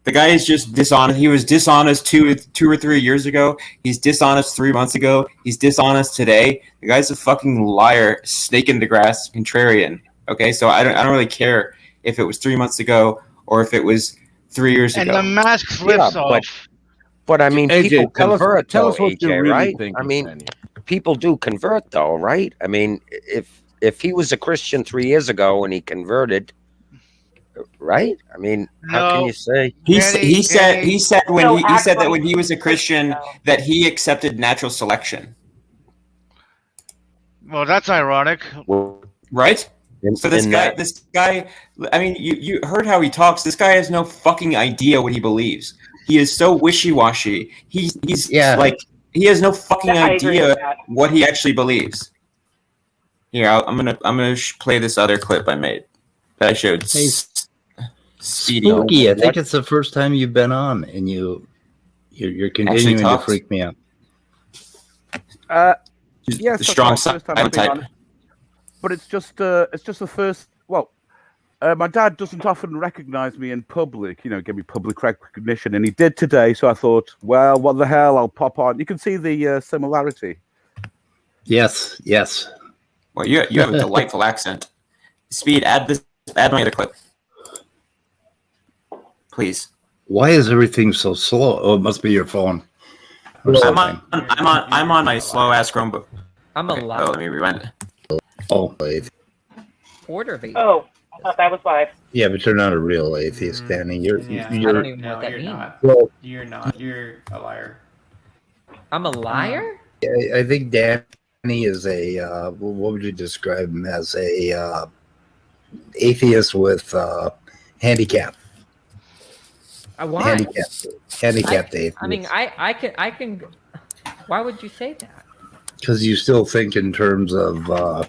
S12: The guy is just dishonest. He was dishonest two or 3 years ago. He's dishonest 3 months ago. He's dishonest today. The guy's a fucking liar, snake in the grass, contrarian. Okay, so I don't really care if it was 3 months ago or if it was 3 years
S4: And
S12: ago.
S4: the mask flips off.
S3: But I mean,
S5: AJ,
S3: people
S5: tell us
S3: convert.
S5: what
S3: though,
S5: you're
S3: AJ,
S5: really
S3: right?
S5: thinking,
S3: I mean,
S5: Danny.
S3: people do convert, though, right? I mean, if he was a Christian 3 years ago and he converted, right? I mean, how can you say
S12: He said when he said that
S8: like
S12: when he was a Christian
S8: no.
S12: that he accepted natural selection,
S4: Well, that's ironic.
S12: right? So this guy, I mean, you heard how he talks. This guy has no fucking idea what he believes. He is so wishy-washy. He's like he has no fucking
S8: I agree with
S12: idea
S8: that.
S12: what he actually believes. Here, I'm gonna play this other clip I made that I showed.
S1: Hey,
S12: Speedy.
S1: Spooky, I think it's the first time you've been on, and you're continuing to
S12: talks.
S1: freak me out.
S14: Yes,
S12: the strong
S14: that's the first time I've been
S12: type.
S14: on. But it's just the first. Well, my dad doesn't often recognize me in public. You know, give me public recognition, and he did today. So I thought, well, what the hell? I'll pop on. You can see the similarity.
S1: Yes.
S12: Well, you have a delightful accent. Speed, add my other clip, please.
S1: Why is everything so slow? Oh, it must be your phone.
S12: I'm on my slow ass Chromebook.
S13: I'm
S12: Okay,
S13: allowed.
S12: let me rewind it.
S1: Oh, wait.
S13: Order of atheist.
S8: Oh, I thought that was 5.
S1: Yeah, but you're not a real atheist, Danny. You're
S13: I don't even know what that
S15: you're
S13: means.
S15: not.
S1: Well,
S15: You're not. You're a liar.
S13: I'm a liar?
S1: I think Danny is a what would you describe him as? A atheist with handicap.
S13: Why?
S1: Handicapped atheist.
S13: I mean, I can. Why would you say that?
S1: Because you still think in terms of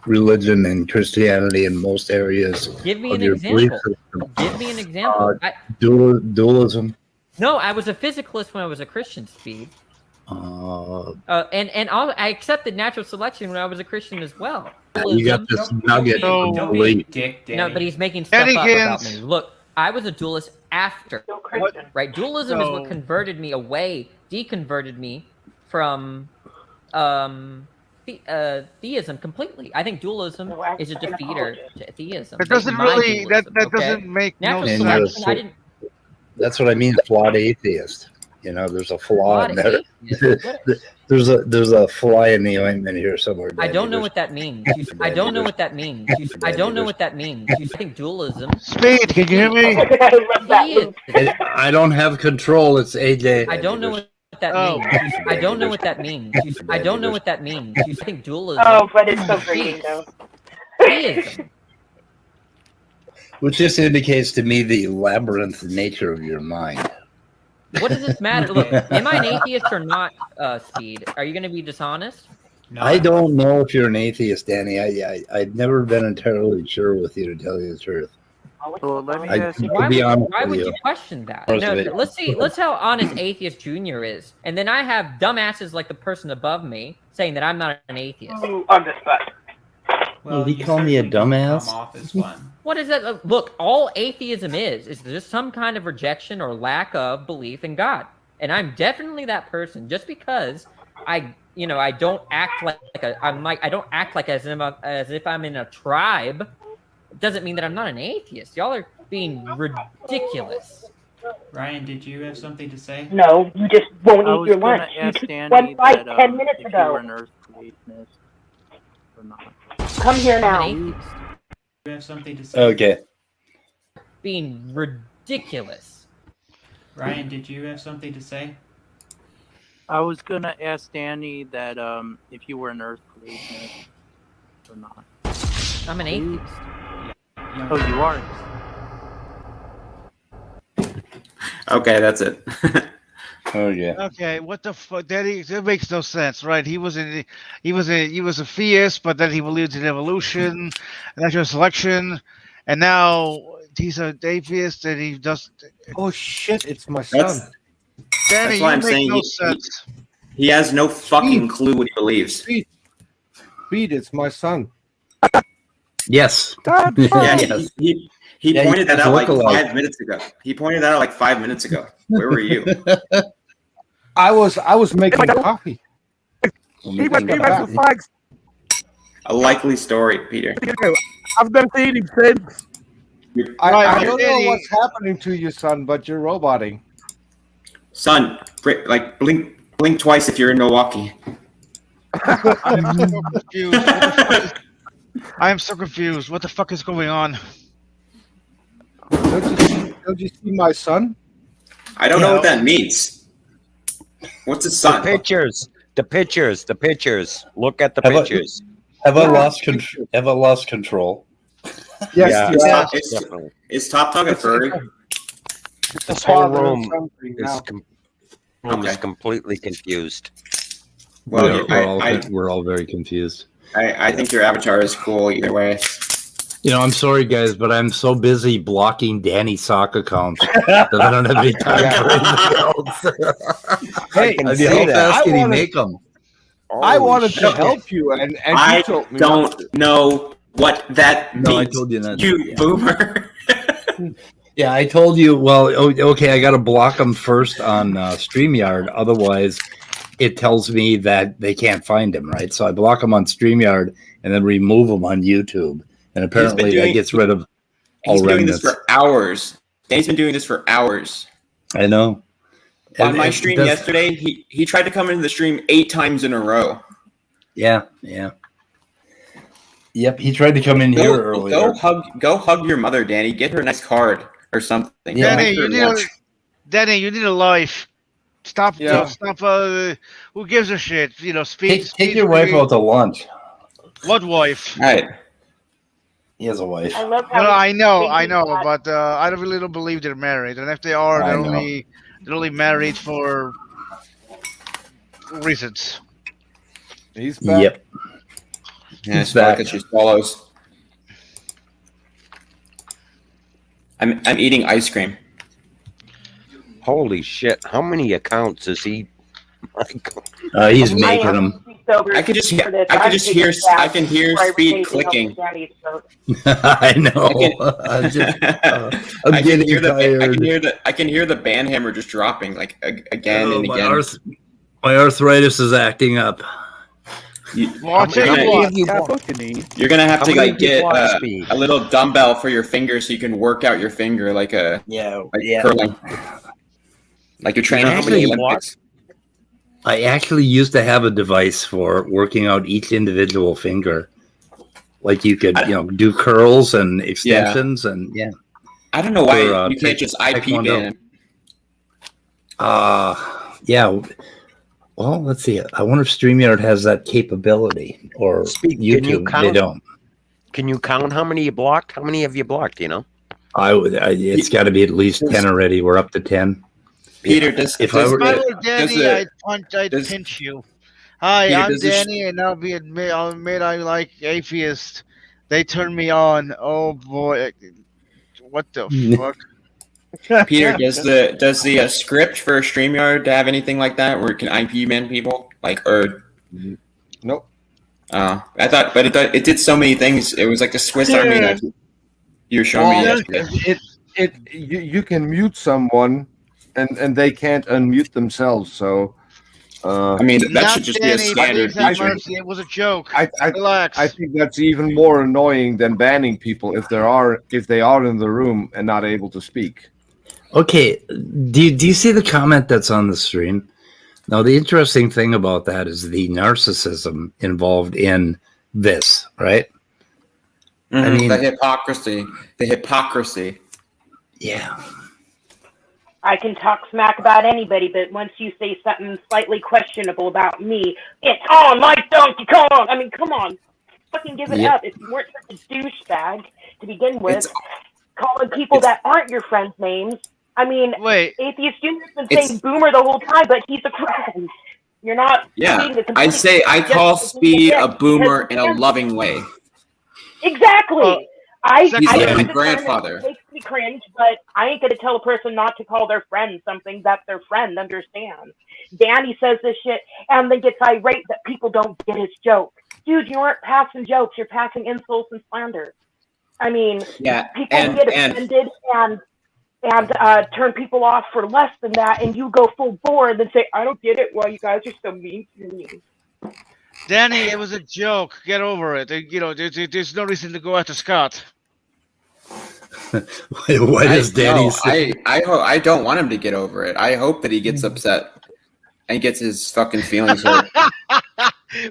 S1: religion and Christianity in most areas.
S13: Give me
S1: of
S13: an
S1: your belief
S13: example.
S1: system.
S13: Give me an example.
S1: Dualism.
S13: No, I was a physicalist when I was a Christian, Speed. And I accepted natural selection when I was a Christian as well.
S1: You got this nugget of
S15: Don't be
S1: belief.
S15: a dick, Danny.
S13: No, but he's making stuff up about me. Look, I was a dualist after, right? Dualism is what converted me away, deconverted me from theism completely. I think dualism is a defeater to theism.
S4: It doesn't really. That doesn't make no
S13: natural
S4: sense.
S13: selection. I didn't.
S1: That's what I mean, flawed atheist. You know, there's a flaw in
S13: Flawed
S1: there. there's a fly in the ointment here somewhere.
S13: I don't know what that means. I don't know what that means. I don't know what that means. You think dualism?
S4: Speed, can you hear me?
S1: I don't have control. It's AJ.
S13: I don't know what that means. I don't know what that means. I don't know what that means. You think dualism?
S8: Oh, but it's so greedy, though.
S13: Theism.
S1: Which just indicates to me the labyrinth nature of your mind.
S13: What does this matter? Look, am I an atheist or not, Speed? Are you going to be dishonest?
S1: No. I don't know if you're an atheist, Danny. I've never been entirely sure with you, to tell you the truth.
S14: Well, let me
S1: ask you.
S13: Why would you question that? No, let's see. Let's see how honest Atheist Junior is, and then I have dumbasses like the person above me saying that I'm not an atheist.
S8: On the spot.
S1: Well, he called me a dumbass.
S13: What is that? Look, all atheism is just some kind of rejection or lack of belief in God, and I'm definitely that person. Just because I don't act I don't act like as if I'm in a tribe. Doesn't mean that I'm not an atheist. Y'all are being ridiculous.
S15: Ryan, did you have something to say?
S8: No, you just won't
S16: I
S8: eat
S16: was
S8: your
S16: gonna
S8: lunch. You
S16: ask
S8: took
S16: Danny
S8: one bite
S16: that,
S8: 10 minutes
S16: if
S8: ago.
S16: you were an Earth creationist or not.
S8: Come here now.
S15: You have something to say?
S1: Okay.
S13: Being ridiculous.
S15: Ryan, did you have something to say?
S16: I was gonna ask Danny that if you were an Earth creationist or not.
S13: I'm an atheist.
S16: Oh, you are.
S12: Okay, that's it.
S1: Oh yeah.
S4: Okay, what the fuck? That makes no sense, right? He was a theist, but then he believed in evolution, natural selection, and now he's an atheist, and he does.
S5: Oh shit! It's my son.
S4: Danny,
S12: That's why
S4: you
S12: I'm
S4: make
S12: saying
S4: no sense.
S12: he has no fucking clue what he believes.
S5: Speed, it's my son.
S1: Yes.
S12: Yeah,
S1: Yes.
S12: he
S1: Yeah,
S12: pointed that
S1: he's
S12: out like
S1: lookalike.
S12: 5 minutes ago. He pointed that out like 5 minutes ago. Where were you?
S5: I was making coffee.
S14: He went back to flags.
S12: A likely story, Peter.
S14: I've never seen him since.
S5: I don't know what's happening to you, son, but you're roboting.
S12: Son, like blink twice if you're in Milwaukee.
S4: I'm so confused. I am so confused. What the fuck is going on?
S5: Don't you see my son?
S12: I don't know what that means. What's his son?
S3: The pictures. Look at the
S1: Have I-
S3: pictures.
S1: Have I lost control? Have I lost control?
S5: Yes,
S12: Is Top Dog a furry?
S3: This whole
S5: father of
S3: room
S5: something now.
S3: is completely confused.
S12: Well,
S1: We're all very confused.
S12: I think your avatar is cool either way.
S1: You know, I'm sorry, guys, but I'm so busy blocking Danny's sock accounts that I don't have any time for anything else.
S5: Hey,
S1: I mean, how fast can he make them?
S5: I wanted to help you, and
S12: I
S5: you told me
S12: don't know what that means.
S1: No, I told you not.
S12: You boomer.
S1: Yeah, I told you. Well, okay, I got to block them first on StreamYard. Otherwise, it tells me that they can't find him, right? So I block them on StreamYard and then remove them on YouTube. And apparently that gets rid of all
S12: He's been doing
S1: remnants.
S12: this for hours. Danny's been doing this for hours.
S1: I know.
S12: On my stream yesterday, he tried to come into the stream 8 times in a row.
S1: Yeah. Yep, he tried to come in here earlier.
S12: Go hug your mother, Danny. Get her a nice card or something.
S1: Yeah.
S4: Danny, you need a life. Stop.
S5: Yeah.
S4: Stop. Who gives a shit? You know, speed.
S1: Take your wife out to lunch.
S4: What wife?
S12: Right.
S1: He has a wife.
S8: I love how
S4: Well, I know,
S8: that.
S4: but I don't believe they're married. And if they are,
S1: I
S4: they're
S1: know.
S4: only married for reasons.
S5: he's back.
S1: Yep.
S12: Yeah, it's
S1: back.
S12: because she swallows. I'm eating ice cream.
S3: Holy shit! How many accounts is he?
S1: He's making them.
S12: I can just hear Speed clicking.
S1: I know. I'm getting tired.
S12: I can hear the band hammer just dropping like again and
S1: my
S12: again.
S1: My arthritis is acting up.
S12: You're gonna have to like get a little dumbbell for your finger so you can work out your finger like curling. Like you're training for the Olympics.
S1: I actually used to have a device for working out each individual finger. Like you could, do curls and extensions and
S12: I don't know why you can't just IP ban him.
S1: Yeah. Well, let's see. I wonder if StreamYard has that capability or YouTube. They don't.
S3: Can you count how many you blocked? How many have you blocked? You know,
S1: it's got to be at least 10 already. We're up to 10.
S12: Peter,
S4: If I were Danny, I'd pinch you. Hi,
S12: Peter,
S4: I'm Danny, and I'll admit I like atheists. They turn me on. Oh boy, what the fuck?
S12: Peter, does the script for StreamYard have anything like that where it can IP ban people?
S5: Nope.
S12: I thought, but it did so many things. It was like the Swiss Army knife. You were showing me yesterday.
S5: You can mute someone, and they can't unmute themselves. So,
S12: I mean, that should just be a standard feature.
S4: It was a joke.
S5: Relax. I think that's even more annoying than banning people if they are in the room and not able to speak.
S1: Okay, do you see the comment that's on the stream? Now, the interesting thing about that is the narcissism involved in this, right?
S12: Mm-hmm.
S1: I mean,
S12: the hypocrisy.
S1: Yeah.
S8: I can talk smack about anybody, but once you say something slightly questionable about me, it's on like Donkey Kong. I mean, come on. Fucking give it up. If you weren't such a douchebag to begin with, calling people that aren't your friends' names. I mean, Atheist Junior's been saying boomer the whole time, but he's a friend. You're not.
S12: Yeah, I call Speed a boomer in a loving way.
S8: Exactly.
S12: He's like my grandfather.
S8: It makes me cringe, but I ain't gonna tell a person not to call their friend something that their friend understands. Danny says this shit and then gets irate that people don't get his joke. dude, you aren't passing jokes. You're passing insults and slander. I mean,
S12: Yeah,
S8: people
S12: and-
S8: get
S12: and-
S8: offended and turn people off for less than that, and you go full bore and then say, I don't get it why you guys are so mean to me.
S4: Danny, it was a joke. Get over it. You know, there's no reason to go after Scott.
S1: What is Danny saying?
S12: I don't want him to get over it. I hope that he gets upset and gets his fucking feelings hurt.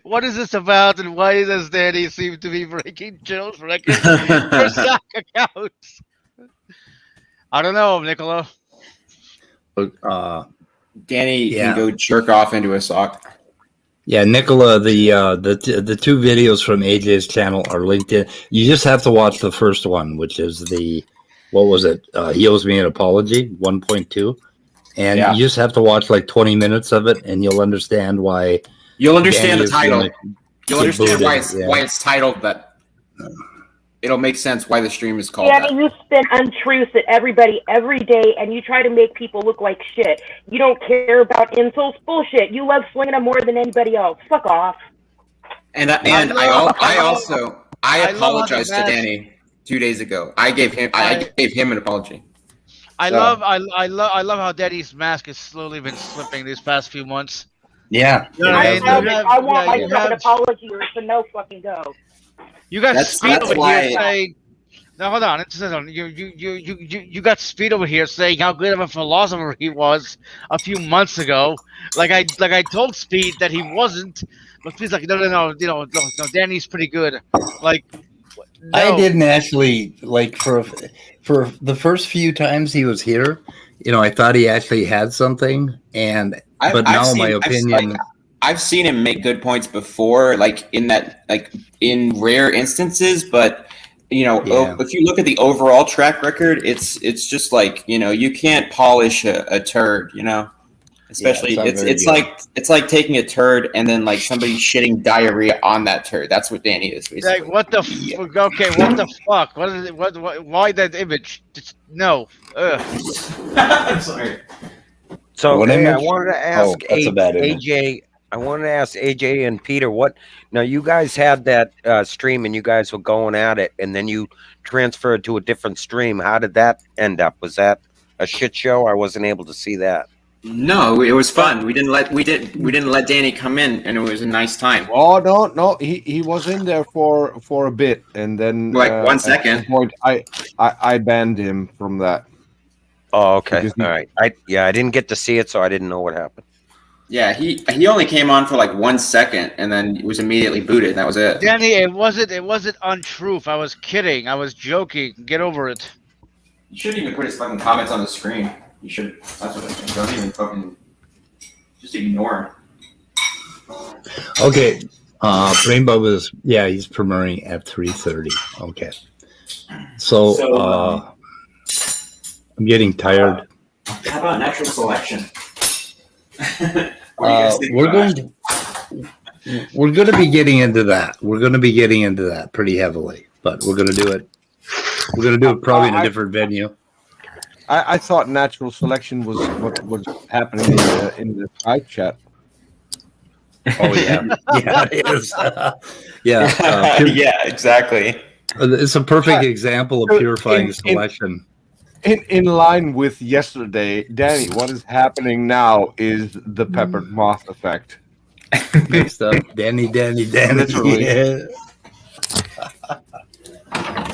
S4: What is this about, and why does Danny seem to be breaking Jill's record for sock accounts? I don't know, Nicola.
S12: Danny
S1: Yeah.
S12: can go jerk off into a sock.
S1: Yeah, Nicola, the two videos from AJ's channel are linked in. You just have to watch the first one, which is what was it? He owes me an apology, 1.2. And
S12: Yeah.
S1: you just have to watch like 20 minutes of it, and you'll understand why.
S12: You'll understand
S1: Danny
S12: the
S1: is
S12: title.
S1: gonna
S12: You'll
S1: get
S12: understand why
S1: booted,
S12: why it's titled that. It'll make sense why the stream is called
S8: Danny,
S12: that.
S8: you spin untruths at everybody every day, and you try to make people look like shit. You don't care about insults. Bullshit. You love slinging them more than anybody else. Fuck off.
S12: And I apologized to Danny 2 days ago. I gave him an apology.
S4: I
S12: So-
S4: love how Danny's mask has slowly been slipping these past few months.
S1: Yeah.
S4: You know what I mean?
S8: I want
S4: yeah, you
S8: myself an
S4: have-
S8: apology or to no fucking go.
S4: You got
S12: That's-
S4: Speed
S12: that's
S4: over
S12: why-
S4: here saying, "No, hold on, hold on. You got Speed over here saying how good of a philosopher he was a few months ago. Like I told Speed that he wasn't, but Speed's like, no, Danny's pretty good. Like, no.
S1: I didn't actually like for the first few times he was here. I thought he actually had something, but now my opinion.
S12: I've seen him make good points before, like in rare instances, but if you look at the overall track record, it's just like, you can't polish a turd, especially it's like taking a turd and then like somebody shitting diarrhea on that turd. That's what Danny is basically.
S4: Like, what the okay, what the fuck? What is it? What why that image? Just no. Ugh.
S12: I'm sorry.
S3: So
S1: What
S3: hey, I
S1: image?
S3: wanted to ask
S1: that's a bad image.
S3: AJ. I wanted to ask AJ and Peter what. Now you guys had that stream and you guys were going at it, and then you transferred to a different stream. How did that end up? Was that a shit show? I wasn't able to see that.
S12: No, it was fun. We didn't let Danny come in, and it was a nice time.
S5: Oh no, he was in there for a bit, and then
S12: Like 1
S5: at
S12: second.
S5: some point, I banned him from that.
S3: Oh, okay.
S5: Because he-
S3: All right. I didn't get to see it, so I didn't know what happened.
S12: Yeah, he only came on for like 1 second, and then was immediately booted. And that was it.
S4: Danny, it wasn't untruth. I was kidding. I was joking. Get over it.
S12: You shouldn't even put his fucking comments on the screen. You should. That's what I think. Don't even fucking. Just ignore him.
S1: Okay. BrainBugs is he's premiering at 3:30. Okay. So I'm getting tired.
S12: How about natural selection?
S1: We're going to be getting into that. We're going to be getting into that pretty heavily, but we're going to do it. We're going to do it probably in a different venue.
S5: I thought natural selection was what was happening in the Skype chat.
S1: Oh yeah, yeah, it is.
S12: Yeah, exactly.
S1: It's a perfect example of purifying selection.
S5: In line with yesterday, Danny, what is happening now is the peppered moth effect.
S1: Next up, Danny.
S5: Literally.
S1: Yeah.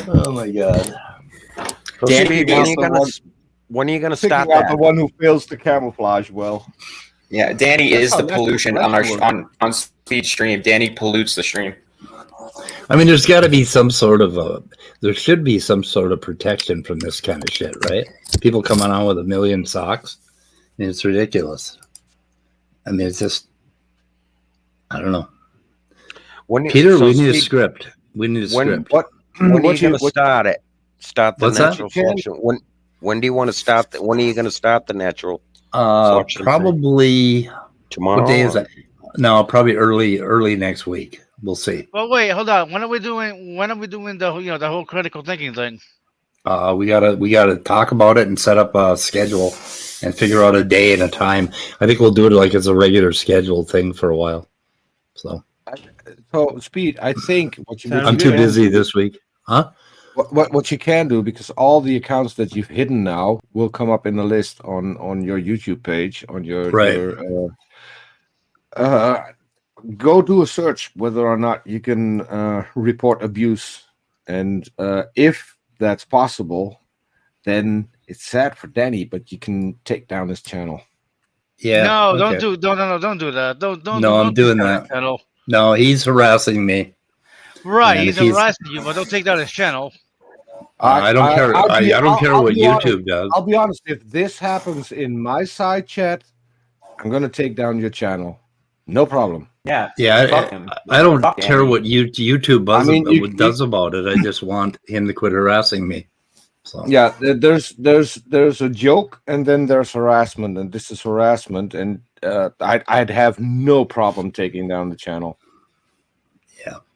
S1: Oh my god.
S3: Danny,
S5: Speed
S3: when are you gonna
S5: picking
S3: stop
S5: out the
S3: that?
S5: one who fails to camouflage well.
S12: Yeah, Danny
S5: That's
S12: is
S5: how
S12: the
S5: natural
S12: pollution
S5: selection
S12: on Speed stream. Danny pollutes the stream.
S1: I mean, there's got to be some sort of there should be some sort of protection from this kind of shit, right? People coming on with 1 million socks, and it's ridiculous. I mean, it's just, I don't know. Peter, we need a script. We need a script.
S3: When are you going to start it? Start the
S1: What's that?
S3: natural selection. When do you want to start? When are you going to start the natural selection?
S1: Probably
S3: tomorrow.
S1: What day is that? No, probably early next week. We'll see.
S4: Well, wait, hold on. When are we doing the the whole critical thinking thing?
S1: We gotta talk about it and set up a schedule and figure out a day and a time. I think we'll do it like it's a regular scheduled thing for a while. So
S5: so Speed, I think what you
S1: I'm too busy this week. Huh?
S5: What you can do, because all the accounts that you've hidden now will come up in the list on your YouTube page, on your go do a search whether or not you can report abuse, and if that's possible, then it's sad for Danny, but you can take down his channel.
S1: Yeah.
S4: No,
S1: okay.
S4: don't do that. Don't.
S1: No, I'm doing that.
S4: Channel.
S1: No, he's harassing me.
S4: Right,
S1: And
S4: he's
S1: if
S4: harassing you, but don't take down his channel.
S1: I don't care. I don't care what YouTube does.
S5: I'll be honest. If this happens in my side chat, I'm gonna take down your channel. No problem.
S12: Yeah.
S1: I don't care
S12: Danny.
S1: what YouTube does
S5: you-
S1: about it. I just want him to quit harassing me. So
S5: Yeah, there's a joke, and then there's harassment, and this is harassment, and I'd have no problem taking down the channel.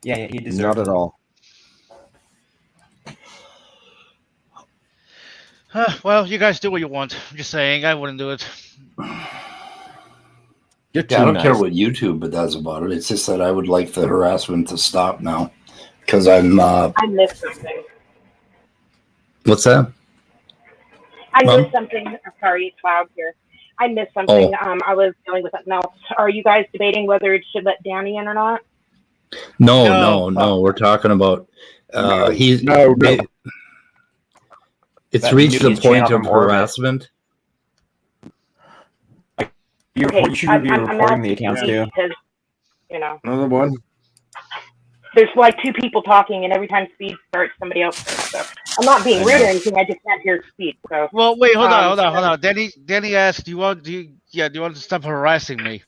S12: Yeah, he deserves
S5: Not at
S12: it.
S5: all.
S4: Well, you guys do what you want. I'm just saying, I wouldn't do it.
S5: You're
S1: I don't care what YouTube does about it. It's just that I would like the harassment to stop now, because I'm.
S8: I missed something.
S1: What's that?
S8: I
S1: Mom?
S8: missed something. I'm sorry, it's loud here. I missed something. I was dealing with something else. Are you guys debating whether it should let Danny in or not?
S1: No. We're talking about he's
S5: no.
S1: It's
S12: That
S1: reached the
S12: news
S1: point
S12: channel
S1: of
S12: from orbit.
S1: harassment.
S12: You should be reporting the accounts too.
S8: Because, you know,
S5: Another one.
S8: there's like two people talking, and every time Speed starts, somebody else starts. So I'm not being rude or anything. I just can't hear Speed. So
S4: Well, wait, hold on. Danny asked, do you want to stop harassing me?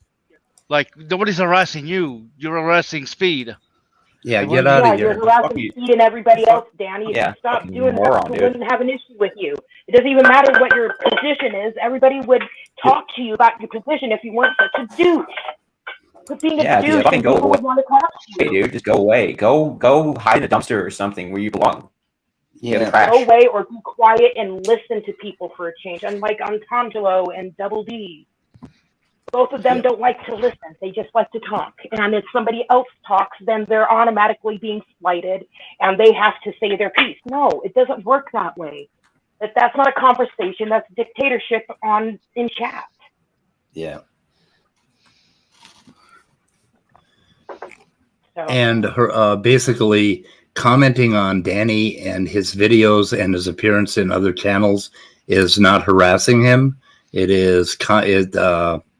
S4: Like, nobody's harassing you. You're harassing Speed.
S1: Yeah, get out of
S8: you're
S1: here.
S8: harassing Speed and everybody else, Danny. If you stop doing that, people wouldn't have an issue with you. It doesn't even matter what your position is. Everybody would talk to you about your position if you weren't such a douche. But being a douche,
S12: fucking go
S8: people would
S12: away.
S8: want to talk to you.
S12: Hey, dude, just go away. Go hide in a dumpster or something where you belong.
S1: Yeah.
S8: Go away or be quiet and listen to people for a change. Unlike Antangelo and Double D. Both of them don't like to listen. They just like to talk. And if somebody else talks, then they're automatically being slighted and they have to say their piece. No, it doesn't work that way. That's not a conversation. That's dictatorship in chat.
S1: Yeah.
S8: So.
S1: And her basically commenting on Danny and his videos and his appearance in other channels is not harassing him. It is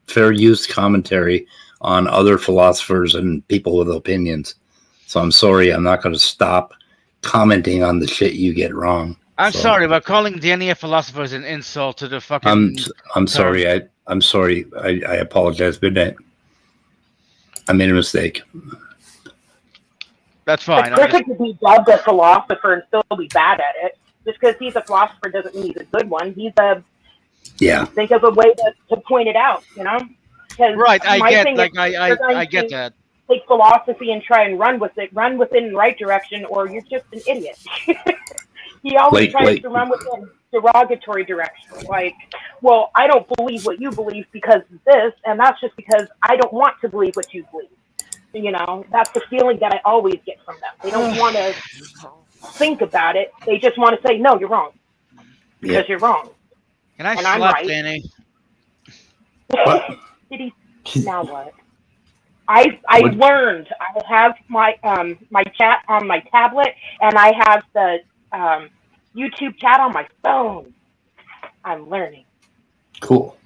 S1: fair use commentary on other philosophers and people with opinions. So I'm sorry, I'm not going to stop commenting on the shit you get wrong.
S4: I'm sorry, but calling Danny a philosopher is an insult to the fucking.
S1: I'm sorry. I'm sorry. I apologize. Good night. I made a mistake.
S4: That's fine.
S8: It's perfect to be dubbed a philosopher and still be bad at it. Just because he's a philosopher doesn't mean he's a good one. Think of a way to point it out, you know?
S4: Right, I get that.
S8: Take philosophy and try and run with it. Run within the right direction, or you're just an idiot. He always tries to run within derogatory direction. Like, well, I don't believe what you believe because of this, and that's just because I don't want to believe what you believe. You know, that's the feeling that I always get from them. They don't want to think about it. They just want to say, no, you're wrong. Because you're wrong.
S4: Can I
S8: and
S4: slap
S8: I'm right.
S4: Danny?
S8: Did he? Now what? I learned. I have my my chat on my tablet, and I have the YouTube chat on my phone. I'm learning.
S1: Cool.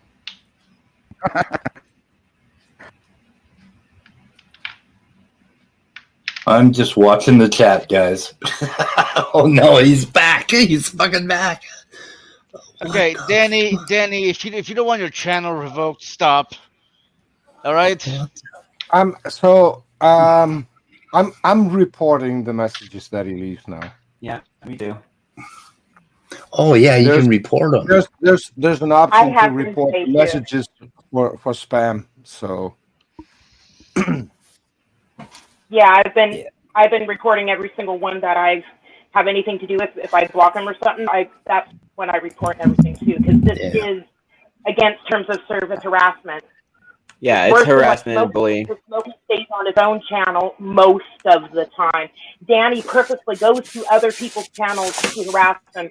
S1: I'm just watching the chat, guys. Oh no, he's back. He's fucking back.
S4: Okay, Danny, if you don't want your channel revoked, stop. All right.
S5: I'm reporting the messages that he leaves now.
S12: Yeah, me too.
S1: Oh yeah, you can report them.
S5: There's an option to report messages for spam. So
S8: yeah, I've been recording every single one that I have anything to do with. If I block them or something, that's when I report everything too, because this is against terms of service harassment.
S12: Yeah, it's
S8: Worse than what
S12: harassment and
S8: Smokey,
S12: bullying.
S8: because Smokey stays on his own channel most of the time. Danny purposely goes to other people's channels to harass them.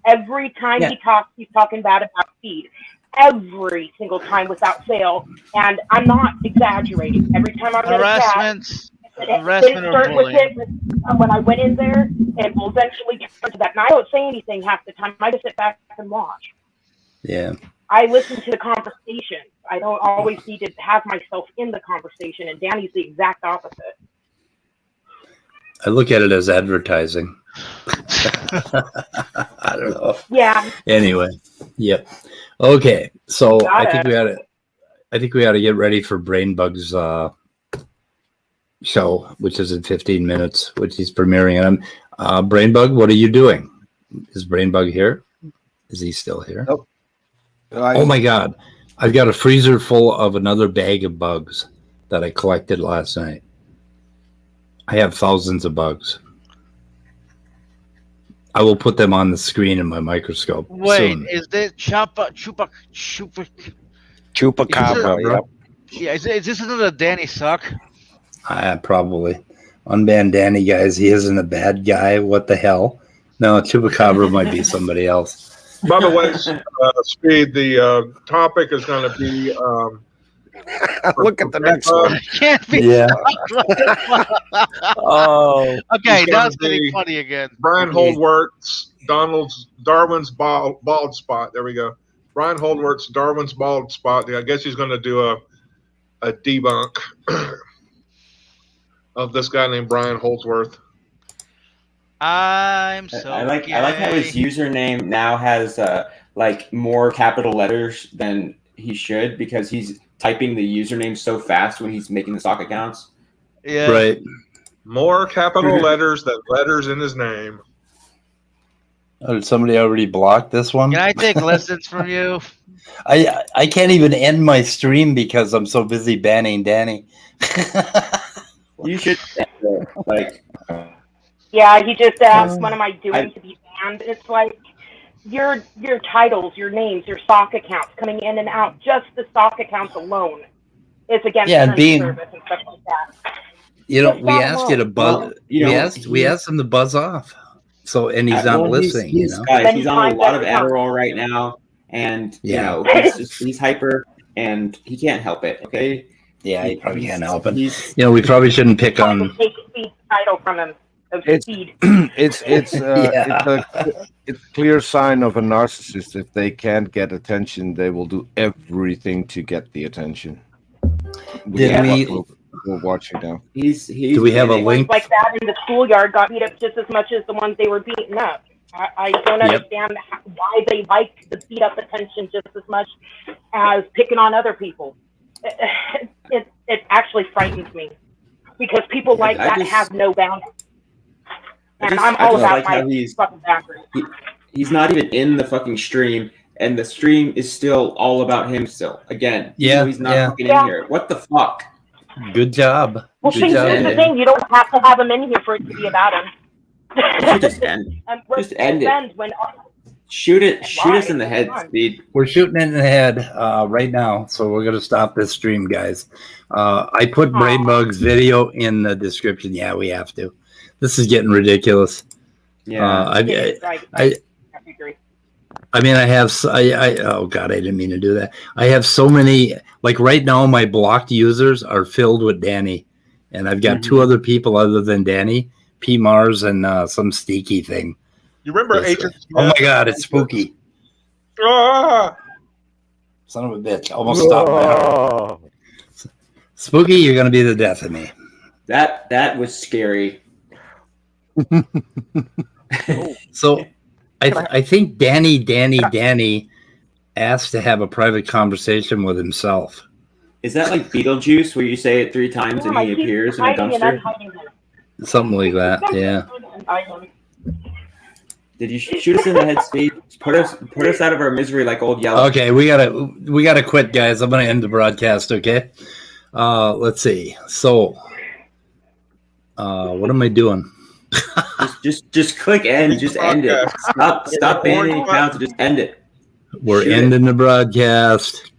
S8: Every time
S12: Yeah.
S8: he talks, he's talking bad about Speed. Every single time without fail. And I'm not exaggerating. Every time I'm in a chat,
S4: Harassment
S8: didn't
S4: or
S8: start with
S4: bullying.
S8: it when I went in there, and will eventually turn to that. And I don't say anything half the time. I just sit back and watch.
S1: Yeah.
S8: I listen to the conversation. I don't always need to have myself in the conversation, and Danny's the exact opposite.
S1: I look at it as advertising. I don't know.
S8: Yeah.
S1: Anyway, yep. Okay, so
S8: Got
S1: I think
S8: it.
S1: we ought to get ready for BrainBugs show, which is in 15 minutes, which he's premiering on. BrainBug, what are you doing? Is BrainBug here? Is he still here?
S5: Nope.
S1: Oh my God. I've got a freezer full of another bag of bugs that I collected last night. I have thousands of bugs. I will put them on the screen in my microscope.
S4: Wait,
S1: soon.
S4: is this chupacabra?
S3: Chupacabra.
S4: Yeah, is this another Danny suck?
S1: Probably. Unban Danny, guys. He isn't a bad guy. What the hell? No, Chupacabra might be somebody else.
S2: By the way, Speed, the topic is going to be.
S3: Look at the next one.
S4: Can't be.
S1: Yeah.
S3: Oh.
S4: Okay,
S2: It's
S4: now
S2: gonna
S4: it's getting
S2: be
S4: funny again.
S2: Brian Holdworth's Darwin's bald spot. There we go. Brian Holdworth's Darwin's bald spot. I guess he's going to do a debunk of this guy named Brian Holdsworth.
S4: I'm so.
S12: I like how his username now has like more capital letters than he should, because he's typing the username so fast when he's making the stock accounts.
S4: Yeah.
S1: Right.
S2: More capital letters than letters in his name.
S1: Oh, did somebody already block this one?
S4: Can I take lessons from you?
S1: I can't even end my stream because I'm so busy banning Danny.
S12: You should like.
S8: Yeah, he just asked, what am I doing to be banned? It's like your titles, your names, your stock accounts coming in and out, just the stock accounts alone is against
S1: Yeah, and
S8: terms of
S1: being-
S8: service and stuff like that.
S1: You know,
S8: Just
S1: we
S8: that
S1: asked you to
S8: alone.
S1: buzz.
S12: Well, you know,
S1: we asked him to buzz off. So, and he's not listening.
S12: He's,
S1: you know.
S12: guys,
S8: Then
S12: he's
S8: he
S12: on a
S8: finds
S12: lot
S8: out
S12: of
S8: it's not.
S12: Adderall right now, and
S1: Yeah.
S12: you know he's hyper, and he can't help it. Okay.
S1: Yeah, he probably can't help it.
S12: He's
S1: You know, we probably shouldn't pick
S8: Trying
S1: on.
S8: to take Speed's title from him of
S5: It's
S8: Speed.
S5: it's a clear sign of a narcissist. If they can't get attention, they will do everything to get the attention. We're watching now.
S12: he's
S1: Do we have a
S8: Ones
S1: link?
S8: like that in the schoolyard got beat up just as much as the ones they were beating up. I don't
S1: Yep.
S8: understand why they like the beat up attention just as much as picking on other people. It actually frightens me because people like
S12: I
S8: that
S12: just-
S8: have no boundaries. And
S12: just-
S8: I'm
S12: I
S8: all
S12: just
S8: about
S12: like how
S8: my fucking boundaries.
S12: he's not even in the fucking stream, and the stream is still all about him. Still, again,
S1: Yeah,
S12: he's not
S1: yeah.
S12: fucking
S8: Yeah.
S12: in here. What the fuck?
S1: Good job.
S8: Well,
S1: Good
S8: see,
S1: job.
S8: here's the
S12: man.
S8: thing: you don't have to have him in here for it to be about him.
S12: You should just end.
S8: And we're
S12: Just end it.
S8: defend when
S12: Shoot it. Shoot us
S8: Why?
S12: in the head,
S8: Come on.
S12: Speed.
S1: We're shooting it in the head right now, so we're gonna stop this stream, guys. I put
S8: Aw.
S1: BrainBugs video in the description. Yeah, we have to. This is getting ridiculous.
S12: Yeah.
S8: it is, I agree.
S1: I mean, I have. Oh God, I didn't mean to do that. I have so many. Like right now, my blocked users are filled with Danny, and I've got two other people other than Danny, P Mars, and some sneaky thing.
S2: You remember
S1: This-
S2: Agent
S1: Oh my
S2: Smith?
S1: God, it's spooky.
S2: Ah!
S1: Son of a bitch! Almost stopped now. Spooky, you're gonna be the death of me.
S12: That was scary.
S1: So, I think Danny asked to have a private conversation with himself.
S12: Is that like Beetlejuice, where you say it 3 times and
S8: Yeah,
S12: he
S8: I keep
S12: appears in a
S8: hiding and
S12: dumpster?
S8: unhiding him.
S1: Something like that. Yeah.
S12: Did you shoot us in the head, Speed? Put us out of our misery like old Yellow.
S1: Okay, we gotta quit, guys. I'm gonna end the broadcast. Okay. Let's see. So, what am I doing?
S12: Just click end. Just end it. Stop banning accounts. Just end it.
S1: We're
S12: Shoot it.
S1: ending the broadcast.